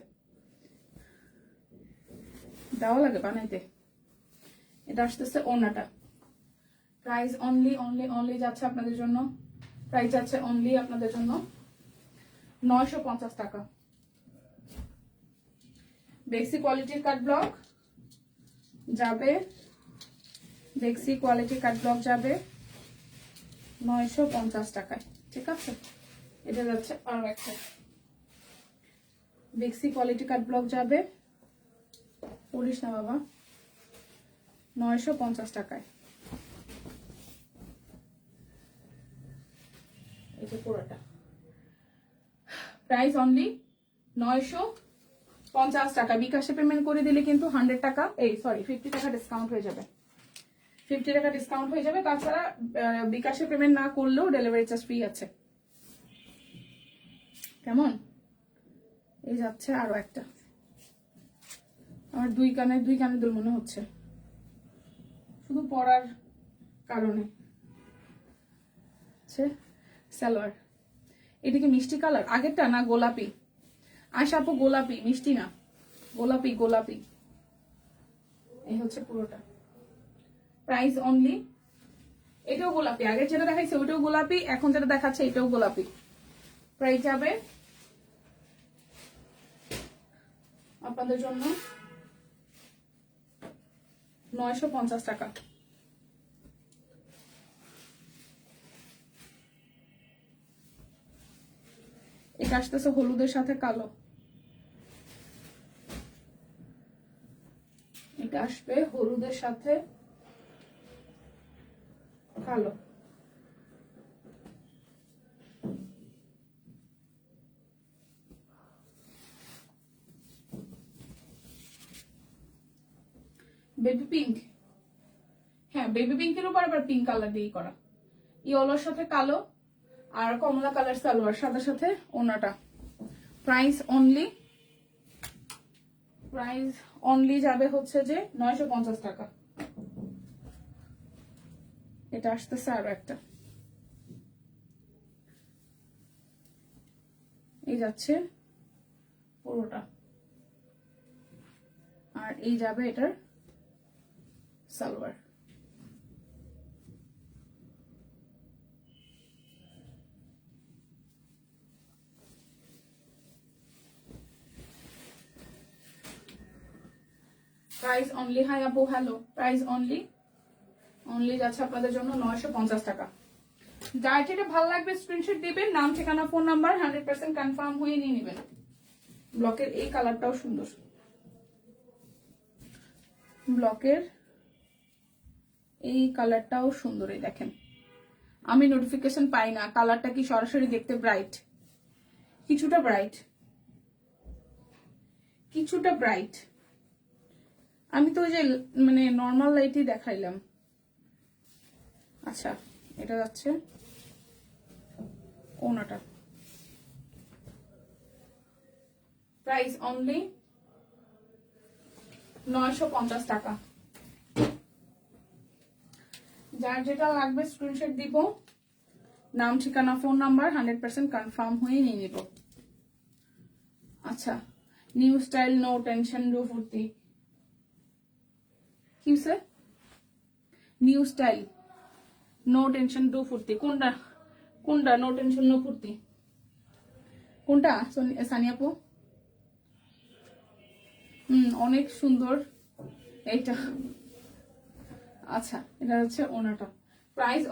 দেওয়া লাগে বানাইতে। এটা আসতেছে ওড়নাটা। প্রাইস অনলি যাচ্ছে আপনাদের জন্য, প্রাইস যাচ্ছে অনলি আপনাদের জন্য 950 টাকা। বেক্সি কোয়ালিটির কাট ব্লক যাবে, বেক্সি কোয়ালিটি কাট ব্লক যাবে 950 টাকায়, ঠিক আছে। এটা যাচ্ছে আরো একটা বেক্সি কোয়ালিটি কাট ব্লক যাবে, পড়িস না বাবা, 950 টাকায়। এই যে পুরোটা প্রাইস অনলি 950 টাকা। বিকাশে পেমেন্ট করে দিলে কিন্তু 100 টাকা, 50 টাকা ডিসকাউন্ট হয়ে যাবে, 50 টাকা ডিসকাউন্ট হয়ে যাবে। তাছাড়া বিকাশে পেমেন্ট না করলেও ডেলিভারি চার্জ ফ্রি আছে, কেমন। এই যাচ্ছে আরো একটা, আমার দুই কানে দুল মনে হচ্ছে শুধু পরার কারণে। সালোয়ার, এদিকে মিষ্টি কালার, আগেরটা না গোলাপি, আশা আপু গোলাপি, মিষ্টি না, গোলাপি গোলাপি। এই হচ্ছে পুরোটা। প্রাইস অনলি, এটাও গোলাপি, আগে যেটা দেখাইছে ওইটাও গোলাপি, এখন যেটা দেখাচ্ছে এটাও গোলাপি। প্রাইস যাবে আপনাদের জন্য 950 টাকা। এটা আসতেছে হলুদের সাথে কালো, এটা আসবে হলুদের সাথে কালো। বেবি পিঙ্ক, হ্যাঁ বেবি পিঙ্কের উপর আবার পিঙ্ক কালার দিয়ে করা, ইয়েলোর সাথে কালো আর কমলা কালার সালোয়ার, সাথে সাথে ওনাটা। প্রাইস অনলি যাবে হচ্ছে যে 950 টাকা। এটা আসতেছে আরো একটা, এই যাচ্ছে পুরোটা, আর এই যাবে এটার সালোয়ার। প্রাইস অনলি, হাই আপু হ্যালো, প্রাইস অনলি যাচ্ছে আপনাদের জন্য 950 টাকা। যার যেটা ভালো লাগবে স্ক্রিনশট দিবেন, নাম ঠিকানা ফোন নাম্বার 100% কনফার্ম হয়ে নিয়ে নেবেন। ব্লকের এই কালারটাও সুন্দর, ব্লকের এই কালারটাও সুন্দর। এই দেখেন, আমি নোটিফিকেশন পাই না, কালারটা কি সরাসরি দেখতে ব্রাইট, কিছুটা ব্রাইট। আমি তো ওই যে মানে নর্মাল লাইটই দেখাইলাম। আচ্ছা, এটা যাচ্ছে ওনাটা। প্রাইস অনলি 950 টাকা। যার যেটা লাগবে স্ক্রিনশট দিব, নাম ঠিকানা ফোন নাম্বার 100% কনফার্ম হয়ে নিয়ে নিব। আচ্ছা, নিউ স্টাইল নো টেনশন ডো ফুর্তি, কি নিউ স্টাইল নো টেনশন ডো ফুর্তি, কোনটা কোনটা? নো টেনশন নো কুর্তি কোনটা সানিয়াপু? অনেক সুন্দর এইটা। আচ্ছা, এটা হচ্ছে ওনাটা। প্রাইস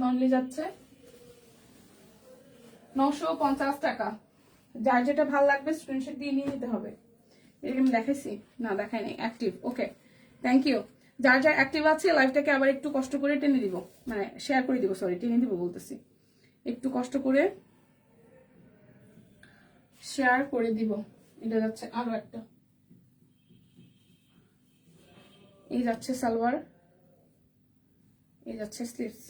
অনলি যাচ্ছে 950 টাকা। যার যেটা ভালো লাগবে স্ক্রিনশট দিয়ে নিয়ে নিতে হবে। এরকম দেখাইছি না? দেখাই নাই। Active, okay, thank you. যার যার অ্যাক্টিভ আছে লাইভটাকে আবার একটু কষ্ট করে টেনে দিব, মানে শেয়ার করে দিব, সরি টেনে দিব বলতেছি, একটু কষ্ট করে শেয়ার করে দিব। এটা যাচ্ছে আরো একটা, এই যাচ্ছে সালোয়ার, এই যাচ্ছে স্লিভস।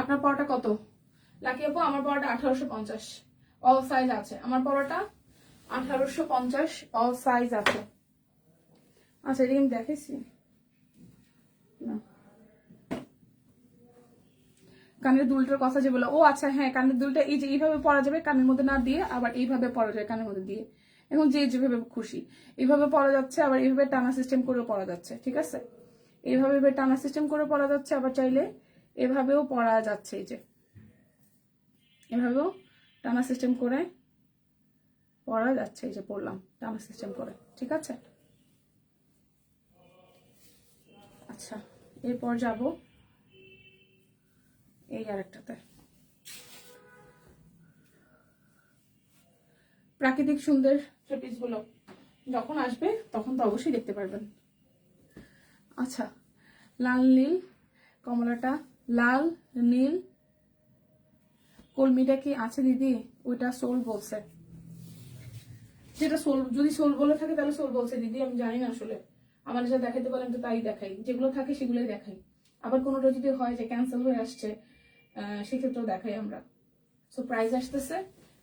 আপনার পড়াটা কত লাকি আপু? আমার পড়াটা 1850, অল সাইজ আছে। আমার পড়াটা 1850, অল সাইজ আছে। আচ্ছা, এটা আমি দেখেছি না। কানের দুলটার কথা যে বলো, ও আচ্ছা হ্যাঁ, কানের দুলটা এই যে এইভাবে পরা যাবে, কানের মধ্যে না দিয়ে আবার এইভাবে পরা যায় কানের মধ্যে দিয়ে। এখন যে যেভাবে খুশি এইভাবে পরা যাচ্ছে, আবার এইভাবে টানা সিস্টেম করে পরা যাচ্ছে, ঠিক আছে? এইভাবে টানা সিস্টেম করে পরা যাচ্ছে, আবার চাইলে এভাবেও পরা যাচ্ছে। এই যে এভাবেও টানা সিস্টেম করে পরা যাচ্ছে। এই যে পরলাম টানা সিস্টেম করে, ঠিক আছে? আচ্ছা, এরপর যাব এই আরেকটাতে। প্রাকৃতিক সুন্দর থ্রি গুলো যখন আসবে তখন তো অবশ্যই দেখতে পারবেন। আচ্ছা, লাল নীল কমলাটা, লাল নীল কলমিটা কি আছে দিদি? ওইটা সোল বলছে। যেটা সোল, যদি সোল বলে থাকে তাহলে সোল বলছে দিদি, আমি জানি না আসলে। আমার যা দেখাইতে বলেন তো তাই দেখাই, যেগুলো থাকে সেগুলোই দেখাই। আবার কোনোটা যদি হয় যে ক্যান্সেল হয়ে আসছে, সেক্ষেত্রেও দেখাই আমরা। সো প্রাইস আসতেছে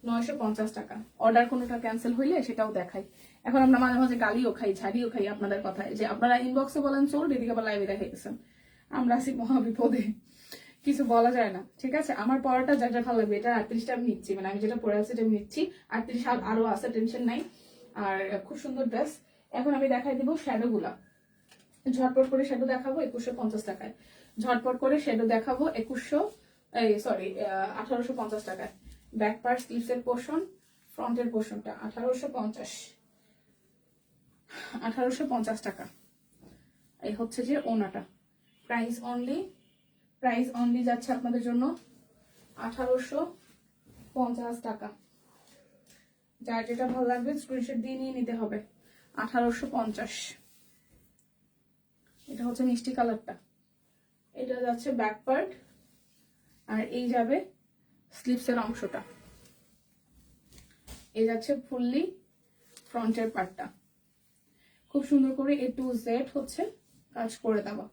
950 টাকা। অর্ডার কোনোটা ক্যান্সেল হইলে সেটাও দেখাই। এখন আমরা মাঝে মাঝে গালিও খাই, ঝাড়িও খাই আপনাদের কথায়, যে আপনারা ইনবক্সে বলেন সোল, এদিকে আবার লাইভে দেখাইতেছেন। আমরা আছি মহা বিপদে, কিছু বলা যায় না, ঠিক আছে? আমার পড়াটা যা যা ভালো লাগবে, এটা 38টা আমি নিচ্ছি, মানে আমি যেটা পরে আছি এটা আমি নিচ্ছি। 38 আরো আছে, টেনশন নাই। আর খুব সুন্দর ড্রেস। এখন আমি দেখাই দিব শ্যাডো গুলা। ঝটপট করে শ্যাডো দেখাবো 2150 টাকায়। ঝটপট করে শ্যাডো দেখাবো 1850 টাকায়। ব্যাক পার্ট, স্লিভস এর পোর্শন, ফ্রন্টের পোর্শনটা 1850 টাকা। এই হচ্ছে যে ওনাটা। প্রাইস অনলি যাচ্ছে আপনাদের জন্য 1850 টাকা। যার যেটা ভালো লাগবে স্ক্রিনশট দিয়ে নিয়ে নিতে হবে। 1850। এটা হচ্ছে মিষ্টি কালারটা। এটা যাচ্ছে ব্যাক পার্ট, আর এই যাবে স্লিভসের অংশটা। এই যাচ্ছে ফুললি ফ্রন্টের পার্টটা। খুব সুন্দর করে A to Z হচ্ছে কাজ করে দেওয়া।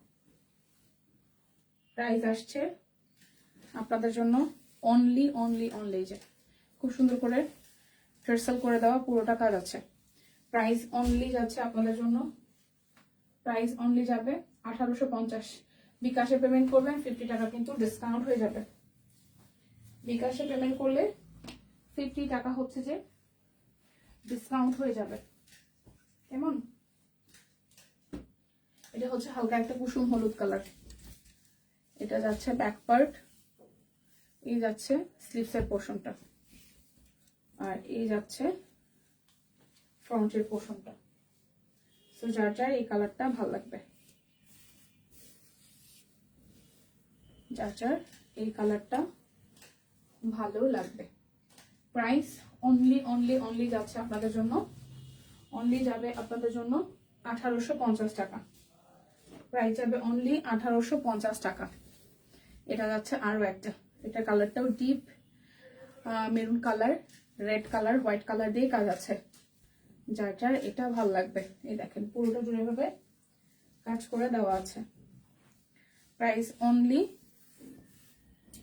প্রাইস আসছে আপনাদের জন্য অনলি যে খুব সুন্দর করে ট্রেসেল করে দেওয়া পুরোটা কাজ আছে। প্রাইস অনলি যাচ্ছে আপনাদের জন্য, প্রাইস অনলি যাবে 1850। বিকাশে পেমেন্ট করবেন 50 টাকা কিন্তু ডিসকাউন্ট হয়ে যাবে। বিকাশে পেমেন্ট করলে 50 টাকা হচ্ছে যে ডিসকাউন্ট হয়ে যাবে। কেমন? এটা হচ্ছে হালকা একটা কুসুম হলুদ কালার। এটা যাচ্ছে ব্যাক পার্ট, এই যাচ্ছে স্লিভসের পোর্শনটা, আর এই যাচ্ছে ফ্রন্টের পোর্শনটা। সো যার যার এই কালারটা ভালো লাগবে, যার যার এই কালারটা ভালো লাগবে। প্রাইস অনলি যাচ্ছে আপনাদের জন্য, অনলি যাবে আপনাদের জন্য 1850 টাকা। প্রাইস যাবে অনলি 1850 টাকা। এটা যাচ্ছে আরো একটা, এটা কালারটাও deep maroon colour, red colour, white colour দিয়ে কাজ আছে। যার যার এটা ভালো লাগবে, এই দেখেন পুরোটা জুড়ে ভাবে কাজ করে দেওয়া আছে। প্রাইস অনলি,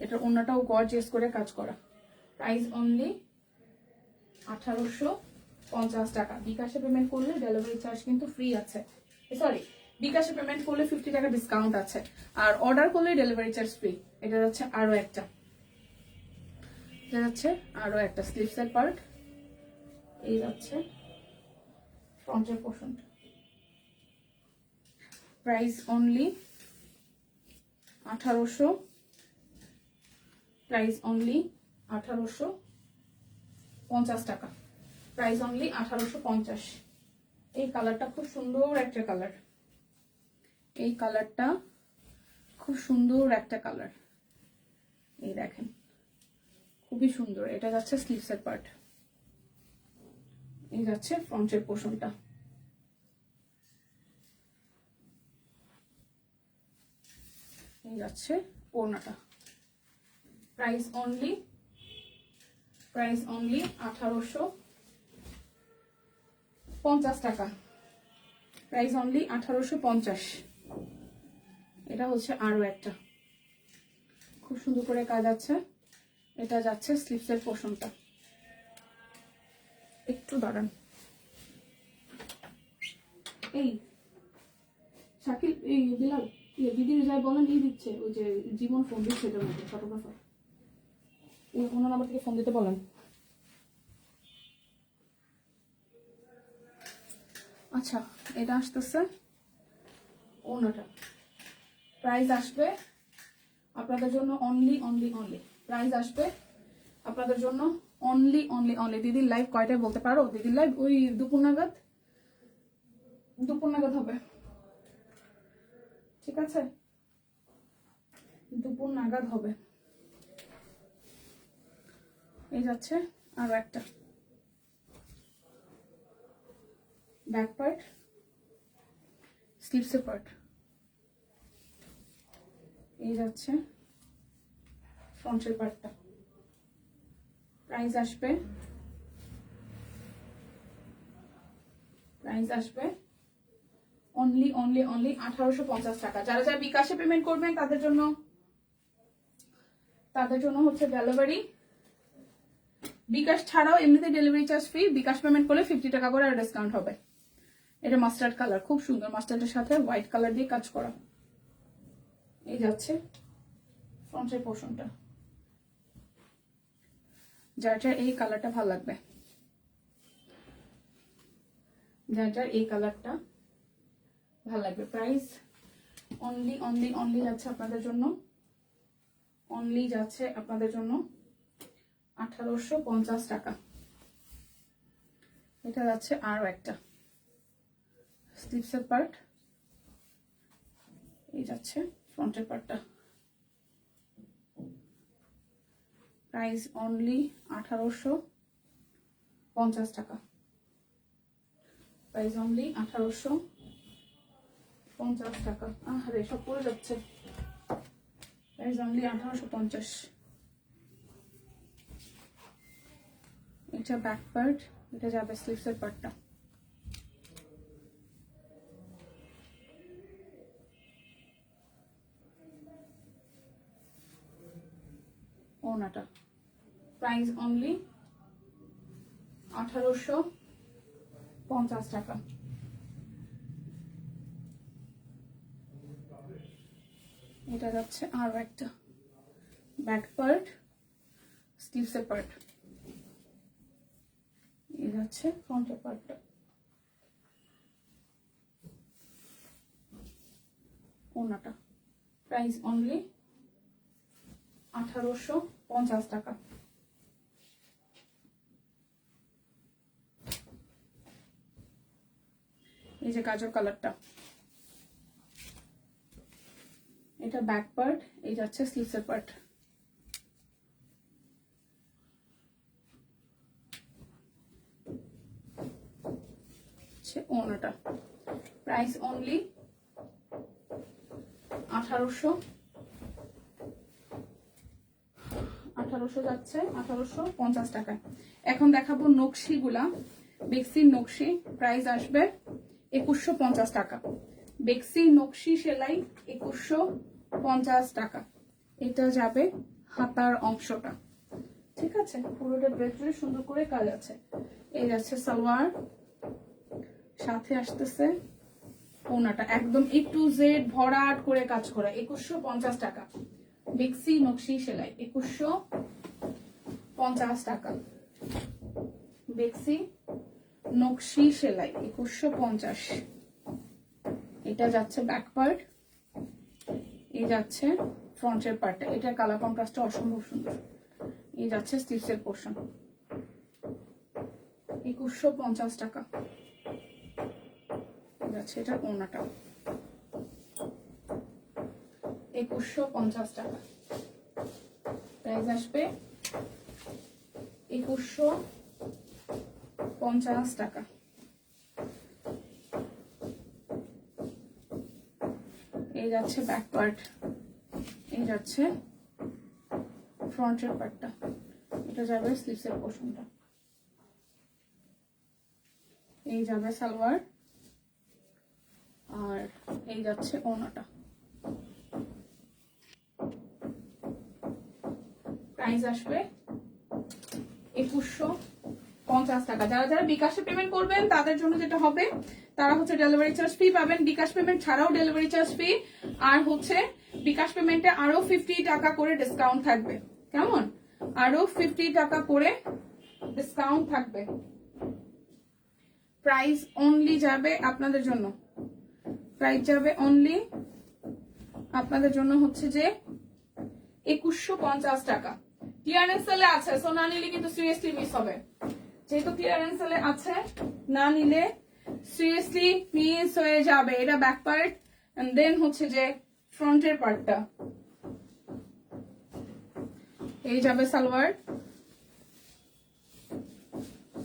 এটার অন্যটাও গর্জিয়াস করে কাজ করা। প্রাইস অনলি 1850 টাকা। বিকাশে পেমেন্ট করলে ডেলিভারি চার্জ কিন্তু ফ্রি আছে, সরি বিকাশে পেমেন্ট করলে 50 টাকা ডিসকাউন্ট আছে, আর অর্ডার করলে ডেলিভারি চার্জ ফ্রি। এটা যাচ্ছে আরো একটা, এটা যাচ্ছে আরো একটা স্লিভসের পার্ট, এই যাচ্ছে ফ্রন্টের পোর্শনটা। প্রাইস অনলি 1800, প্রাইস অনলি 1850 টাকা, প্রাইস অনলি 1850। এই কালারটা খুব সুন্দর একটা কালার, এই কালারটা খুব সুন্দর একটা কালার, এই দেখেন খুবই সুন্দর। এটা যাচ্ছে স্লিভসের পার্ট, এই যাচ্ছে ফ্রন্টের পোর্শনটা। এই যাচ্ছে ওড়নাটা। প্রাইস অনলি 1850 টাকা, প্রাইস অনলি 1850। এটা হচ্ছে আরো একটা খুব সুন্দর করে কাজ আছে, এটা যাচ্ছে স্লিভসের পোর্শনটা। একটু দাঁড়ান, এই শাকিল, এই বিলাল, দিদির যাই বলেন ই দিচ্ছে, ওই যে জীবন ফোন দিচ্ছে, এটার মধ্যে ফটোগ্রাফার, ওনার নাম্বার থেকে ফোন দিতে বলেন। আচ্ছা, এটা আসতেছে ওনাটা। প্রাইস আসবে আপনাদের জন্য অনলি, প্রাইস আসবে আপনাদের জন্য অনলি। দিদির লাইভ কয়টায় বলতে পারো? দিদির লাইভ ওই দুপুর নাগাদ হবে, ঠিক আছে? দুপুর নাগাদ হবে। এই যাচ্ছে আরো একটা ব্যাক পার্ট, স্লিভসের পার্ট, এই যাচ্ছে ফ্রন্টের পার্টটা। প্রাইস আসবে অনলি 1850 টাকা। যারা যারা বিকাশে পেমেন্ট করবেন তাদের জন্য হচ্ছে ডেলিভারি, বিকাশ ছাড়াও এমনিতে ডেলিভারি চার্জ ফ্রি, বিকাশ পেমেন্ট করলে 50 টাকা করে আর ডিসকাউন্ট হবে। এটা মাস্টার্ড কালার, খুব সুন্দর, মাস্টার্ডের সাথে হোয়াইট কালার দিয়ে কাজ করা। এই যাচ্ছে ফ্রন্টের পোর্শনটা। যার যার এই কালারটা ভালো লাগবে, এই কালারটা ভালো লাগবে। প্রাইস অনলি যাচ্ছে আপনাদের জন্য, 1850 টাকা। এটা যাচ্ছে আরো একটা স্লিভসের পার্ট, এই যাচ্ছে ফ্রন্টের পার্টটা। প্রাইস অনলি 1850 টাকা, প্রাইস অনলি 1850 টাকা। আরে সব পড়ে যাচ্ছে। Price only 1850। এটা ব্যাক পার্ট, এটা যাবে স্লিভসের পার্টটা। ওনাটা প্রাইস অনলি 1850 টাকা। এটা যাচ্ছে আরো একটা ব্যাক পার্ট, স্লিভসের পার্ট, এই যাচ্ছে ফ্রন্টের পার্টটা। ওনাটা প্রাইস অনলি 1850 টাকা। এই যে গাজর কালারটা, এটা ব্যাক পার্ট, এই যাচ্ছে স্লিভসের পার্ট। ওনাটা প্রাইস অনলি 1800 যাচ্ছে 1850 টাকা। এখন দেখাবো নকশি গুলা, বেক্সির নকশি। প্রাইস আসবে 2150 টাকা। বেক্সির নকশি সেলাই 2150 টাকা। এটা যাবে হাতার অংশটা, ঠিক আছে? পুরোটা ড্রেসে সুন্দর করে কাজ আছে। এই যাচ্ছে সালোয়ার, সাথে আসতেছে ওনাটা, একদম A to Z ভরাট করে কাজ করা। 2150 টাকা। বেক্সি নকশি সেলাই 2150 টাকা। বেক্সি নকশি সেলাই 2150। এটা যাচ্ছে ব্যাক পার্ট, এই যাচ্ছে ফ্রন্টের পার্টটা। এটার কালার কন্ট্রাস্টটা অসম্ভব সুন্দর। এই যাচ্ছে স্লিভসের পোর্শন, 2150 টাকা। যাচ্ছে এটা ওড়নাটা, 2150 টাকা। প্রাইস আসবে 2150 টাকা। এই যাচ্ছে ব্যাক পার্ট, এই যাচ্ছে ফ্রন্টের পার্টটা। এটা যাবে স্লিভসের পোর্শনটা, এই যাবে সালোয়ার, আর এই যাচ্ছে ওড়নাটা। প্রাইস আসবে 2150 টাকা। যারা যারা বিকাশে পেমেন্ট করবেন তাদের জন্য যেটা হবে, তারা হচ্ছে ডেলিভারি চার্জ ফ্রি পাবেন। বিকাশ পেমেন্ট ছাড়াও ডেলিভারি চার্জ ফ্রি, আর হচ্ছে বিকাশ পেমেন্টে আরো 50 টাকা করে ডিসকাউন্ট থাকবে। কেমন? আরো 50 টাকা করে ডিসকাউন্ট থাকবে। প্রাইস অনলি যাবে আপনাদের জন্য, প্রাইস যাবে অনলি আপনাদের জন্য হচ্ছে যে 2150 টাকা। ক্লিয়ারেন্স সেলে আছে, সো না নিলে কিন্তু সিরিয়াসলি মিস হবে। যেহেতু ক্লিয়ারেন্স সেলে আছে, না নিলে সিরিয়াসলি মিস হয়ে যাবে। এটা ব্যাক পার্ট এন্ড দেন হচ্ছে যে ফ্রন্টের পার্টটা। এই যাবে সালোয়ার,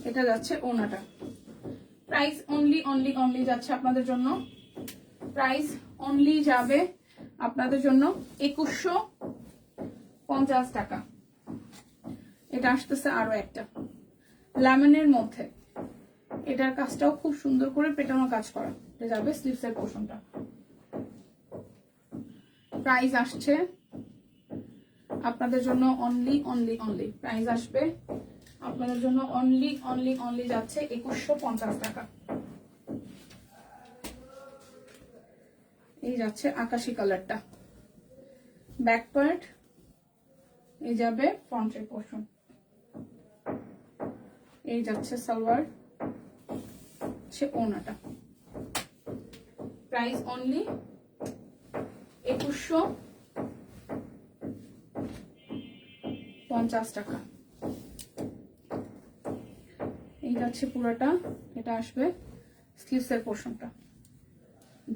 এটা যাচ্ছে ওড়নাটা। প্রাইস অনলি অনলি অনলি যাচ্ছে আপনাদের জন্য, প্রাইস অনলি যাবে আপনাদের জন্য 2150 টাকা। এটা আসতেছে আরো একটা লেমনের মধ্যে, এটার কাজটাও খুব সুন্দর করে পেটানো কাজ করা। এটা যাবে স্লিভসের পোর্শনটা। প্রাইস আসছে আপনাদের জন্য অনলি অনলি অনলি, প্রাইস আসবে আপনাদের জন্য অনলি অনলি অনলি যাচ্ছে 2150 টাকা। এই যাচ্ছে আকাশি কালারটা, ব্যাক পার্ট, এই যাবে ফ্রন্টের পোর্শন, এই যাচ্ছে সালোয়ার, হচ্ছে ওড়নাটা। প্রাইস অনলি 2150 টাকা। এই যাচ্ছে পুরোটা, এটা আসবে স্লিভসের পোর্শনটা।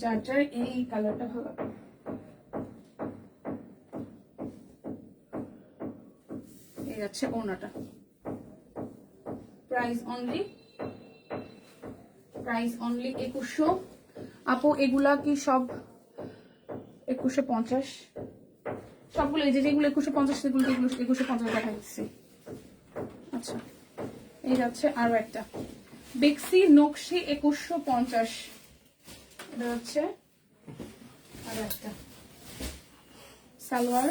যার যার এই কালারটা ভালো, এই যাচ্ছে ওড়নাটা। Price only 2100। আপু এগুলা কি সব 2150? সবগুলো এই যেগুলো 2150 সেগুলো 2150 টাকা দিচ্ছি। আচ্ছা, এই যাচ্ছে আরো একটা বেক্সি নকশি 2150। এটা হচ্ছে আরো একটা সালোয়ার,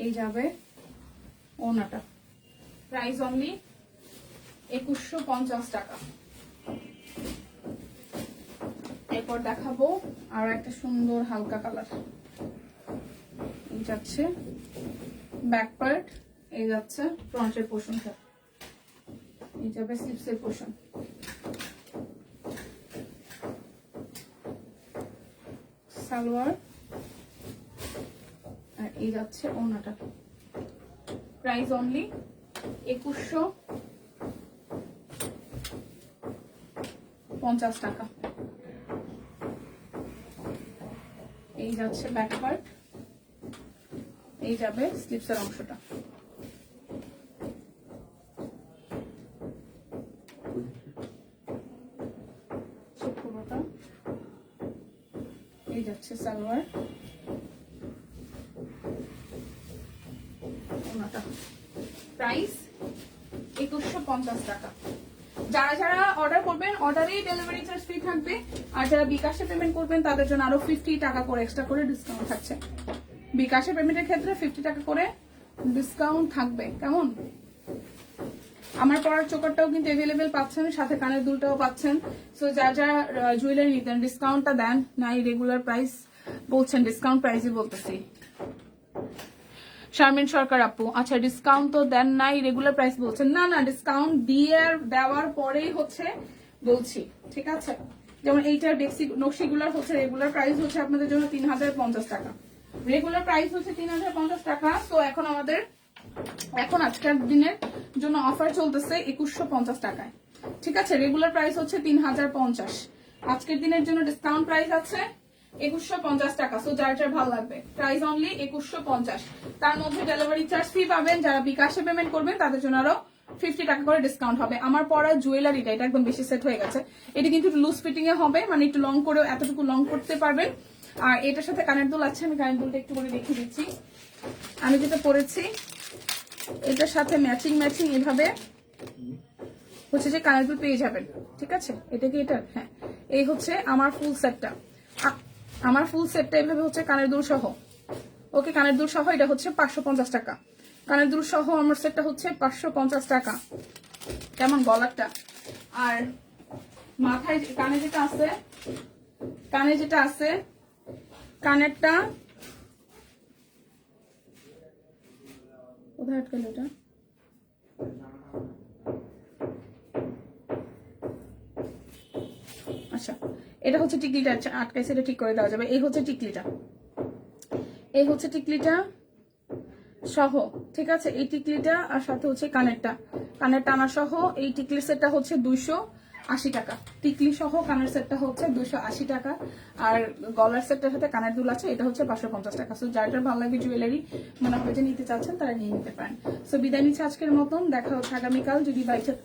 এই যাবে ওড়নাটা। প্রাইস অনলি 2150 টাকা। এরপর দেখাবো আর একটা সুন্দর হালকা কালার। এই যাচ্ছে ব্যাক পার্ট, এই যাচ্ছে ফ্রন্টের পোর্শনটা, এই যাবে স্লিভসের পোর্শন। সালোয়ার, আর এই যাচ্ছে ওড়নাটা। প্রাইস অনলি 2150 টাকা। এই যাচ্ছে ব্যাক পার্ট, এই যাবে স্লিভসের অংশটা। পুরোটা, এই যাচ্ছে সালোয়ার, ওড়নাটা। প্রাইস 2150 টাকা। যারা যারা অর্ডার করবেন অর্ডারেই ডেলিভারি চার্জ ফ্রি থাকবে, আর যারা বিকাশে পেমেন্ট করবেন তাদের জন্য আরো 50 টাকা করে এক্সট্রা করে ডিসকাউন্ট থাকছে। বিকাশে পেমেন্টের ক্ষেত্রে 50 টাকা করে ডিসকাউন্ট থাকবে। কেমন? আমার পরার চোকারটাও কিন্তু এভেলেবেল পাচ্ছেন, সাথে কানের দুলটাও পাচ্ছেন। সো যা যা জুয়েলারি নিতেন ডিসকাউন্টটা দেন, নাই রেগুলার প্রাইস বলছেন, ডিসকাউন্ট প্রাইসই বলতেছি। শারমিন সরকার আপু, আচ্ছা ডিসকাউন্ট তো দেন নাই, রেগুলার প্রাইস বলছেন। না না, ডিসকাউন্ট দেওয়ার পরেই হচ্ছে বলছি, ঠিক আছে? যেমন এইটার বেসিক নকশিগুলার হচ্ছে রেগুলার প্রাইস হচ্ছে আপনাদের জন্য 3050 টাকা। রেগুলার প্রাইস হচ্ছে 3050 টাকা। তো এখন আজকের দিনের জন্য অফার চলতেছে 2150 টাকায়। ঠিক আছে, রেগুলার প্রাইস হচ্ছে 3050, আজকের দিনের জন্য ডিসকাউন্ট প্রাইস আছে 2150 টাকা। সো যার যার ভালো লাগবে, প্রাইস অনলি 2150। তার মধ্যে ডেলিভারি চার্জ ফ্রি পাবেন। যারা বিকাশে পেমেন্ট করবেন তাদের জন্য আরো 50 টাকা করে ডিসকাউন্ট হবে। আমার পরা জুয়েলারিটা এটা একদম বেশি সেট হয়ে গেছে। এটা কিন্তু লুজ ফিটিং এ হবে, মানে একটু লং করেও এতটুকু লং করতে পারবেন। আর এটার সাথে কানের দুল আছে, আমি কানের দুলটা একটু করে দেখিয়ে দিচ্ছি। আমি যেটা পরেছি এটার সাথে ম্যাচিং এভাবে হচ্ছে যে কানের দুল পেয়ে যাবেন। ঠিক আছে, এটা কি এটা? হ্যাঁ, এই হচ্ছে আমার ফুল সেটটা। এভাবে হচ্ছে কানের দুল সহ। ওকে, কানের দুল সহ এটা হচ্ছে 550 টাকা। কানের দুল সহ আমার সেটটা হচ্ছে 550 টাকা। কেমন গলারটা? আর মাথায় কানে যেটা আছে কানেরটা কোথায় আটকালো এটা? আচ্ছা, এটা হচ্ছে টিকলিটা আটকাইছে, এটা ঠিক করে দেওয়া যাবে। এই হচ্ছে টিকলিটা সহ। ঠিক আছে, এই টিকলিটা আর সাথে হচ্ছে কানের টানা সহ এই টিকলির সেটটা হচ্ছে 280 টাকা। টিকলি সহ কানের সেটটা হচ্ছে 280 টাকা। আর গলার সেটটার সাথে কানের দুল আছে, এটা হচ্ছে 550 টাকা। সো যার যার ভালো লাগে জুয়েলারি মনে হবে যে নিতে চাচ্ছেন তারা নিয়ে নিতে পারেন। সো বিদায় নিচ্ছে আজকের মতন, দেখা হচ্ছে আগামীকাল। যদি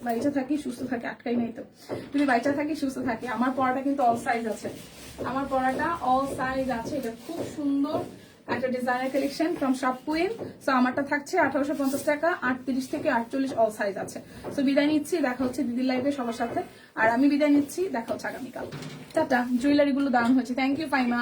বাইচা থাকি, সুস্থ থাকি, আটকাই নাই তো, যদি বাইচা থাকি সুস্থ থাকি। আমার পড়াটা কিন্তু অল সাইজ আছে, এটা খুব সুন্দর একটা designer collection from shop queen. So আমারটা থাকছে 1850 টাকা, 38 থেকে 48 অল সাইজ আছে। সো বিদায় নিচ্ছি, দেখা হচ্ছে দিদির লাইভে সবার সাথে। আর আমি বিদায় নিচ্ছি, দেখা হচ্ছে আগামীকাল। টাটা। জুয়েলারি গুলো দারুণ হয়েছে, থ্যাংক ইউ ফাইমা।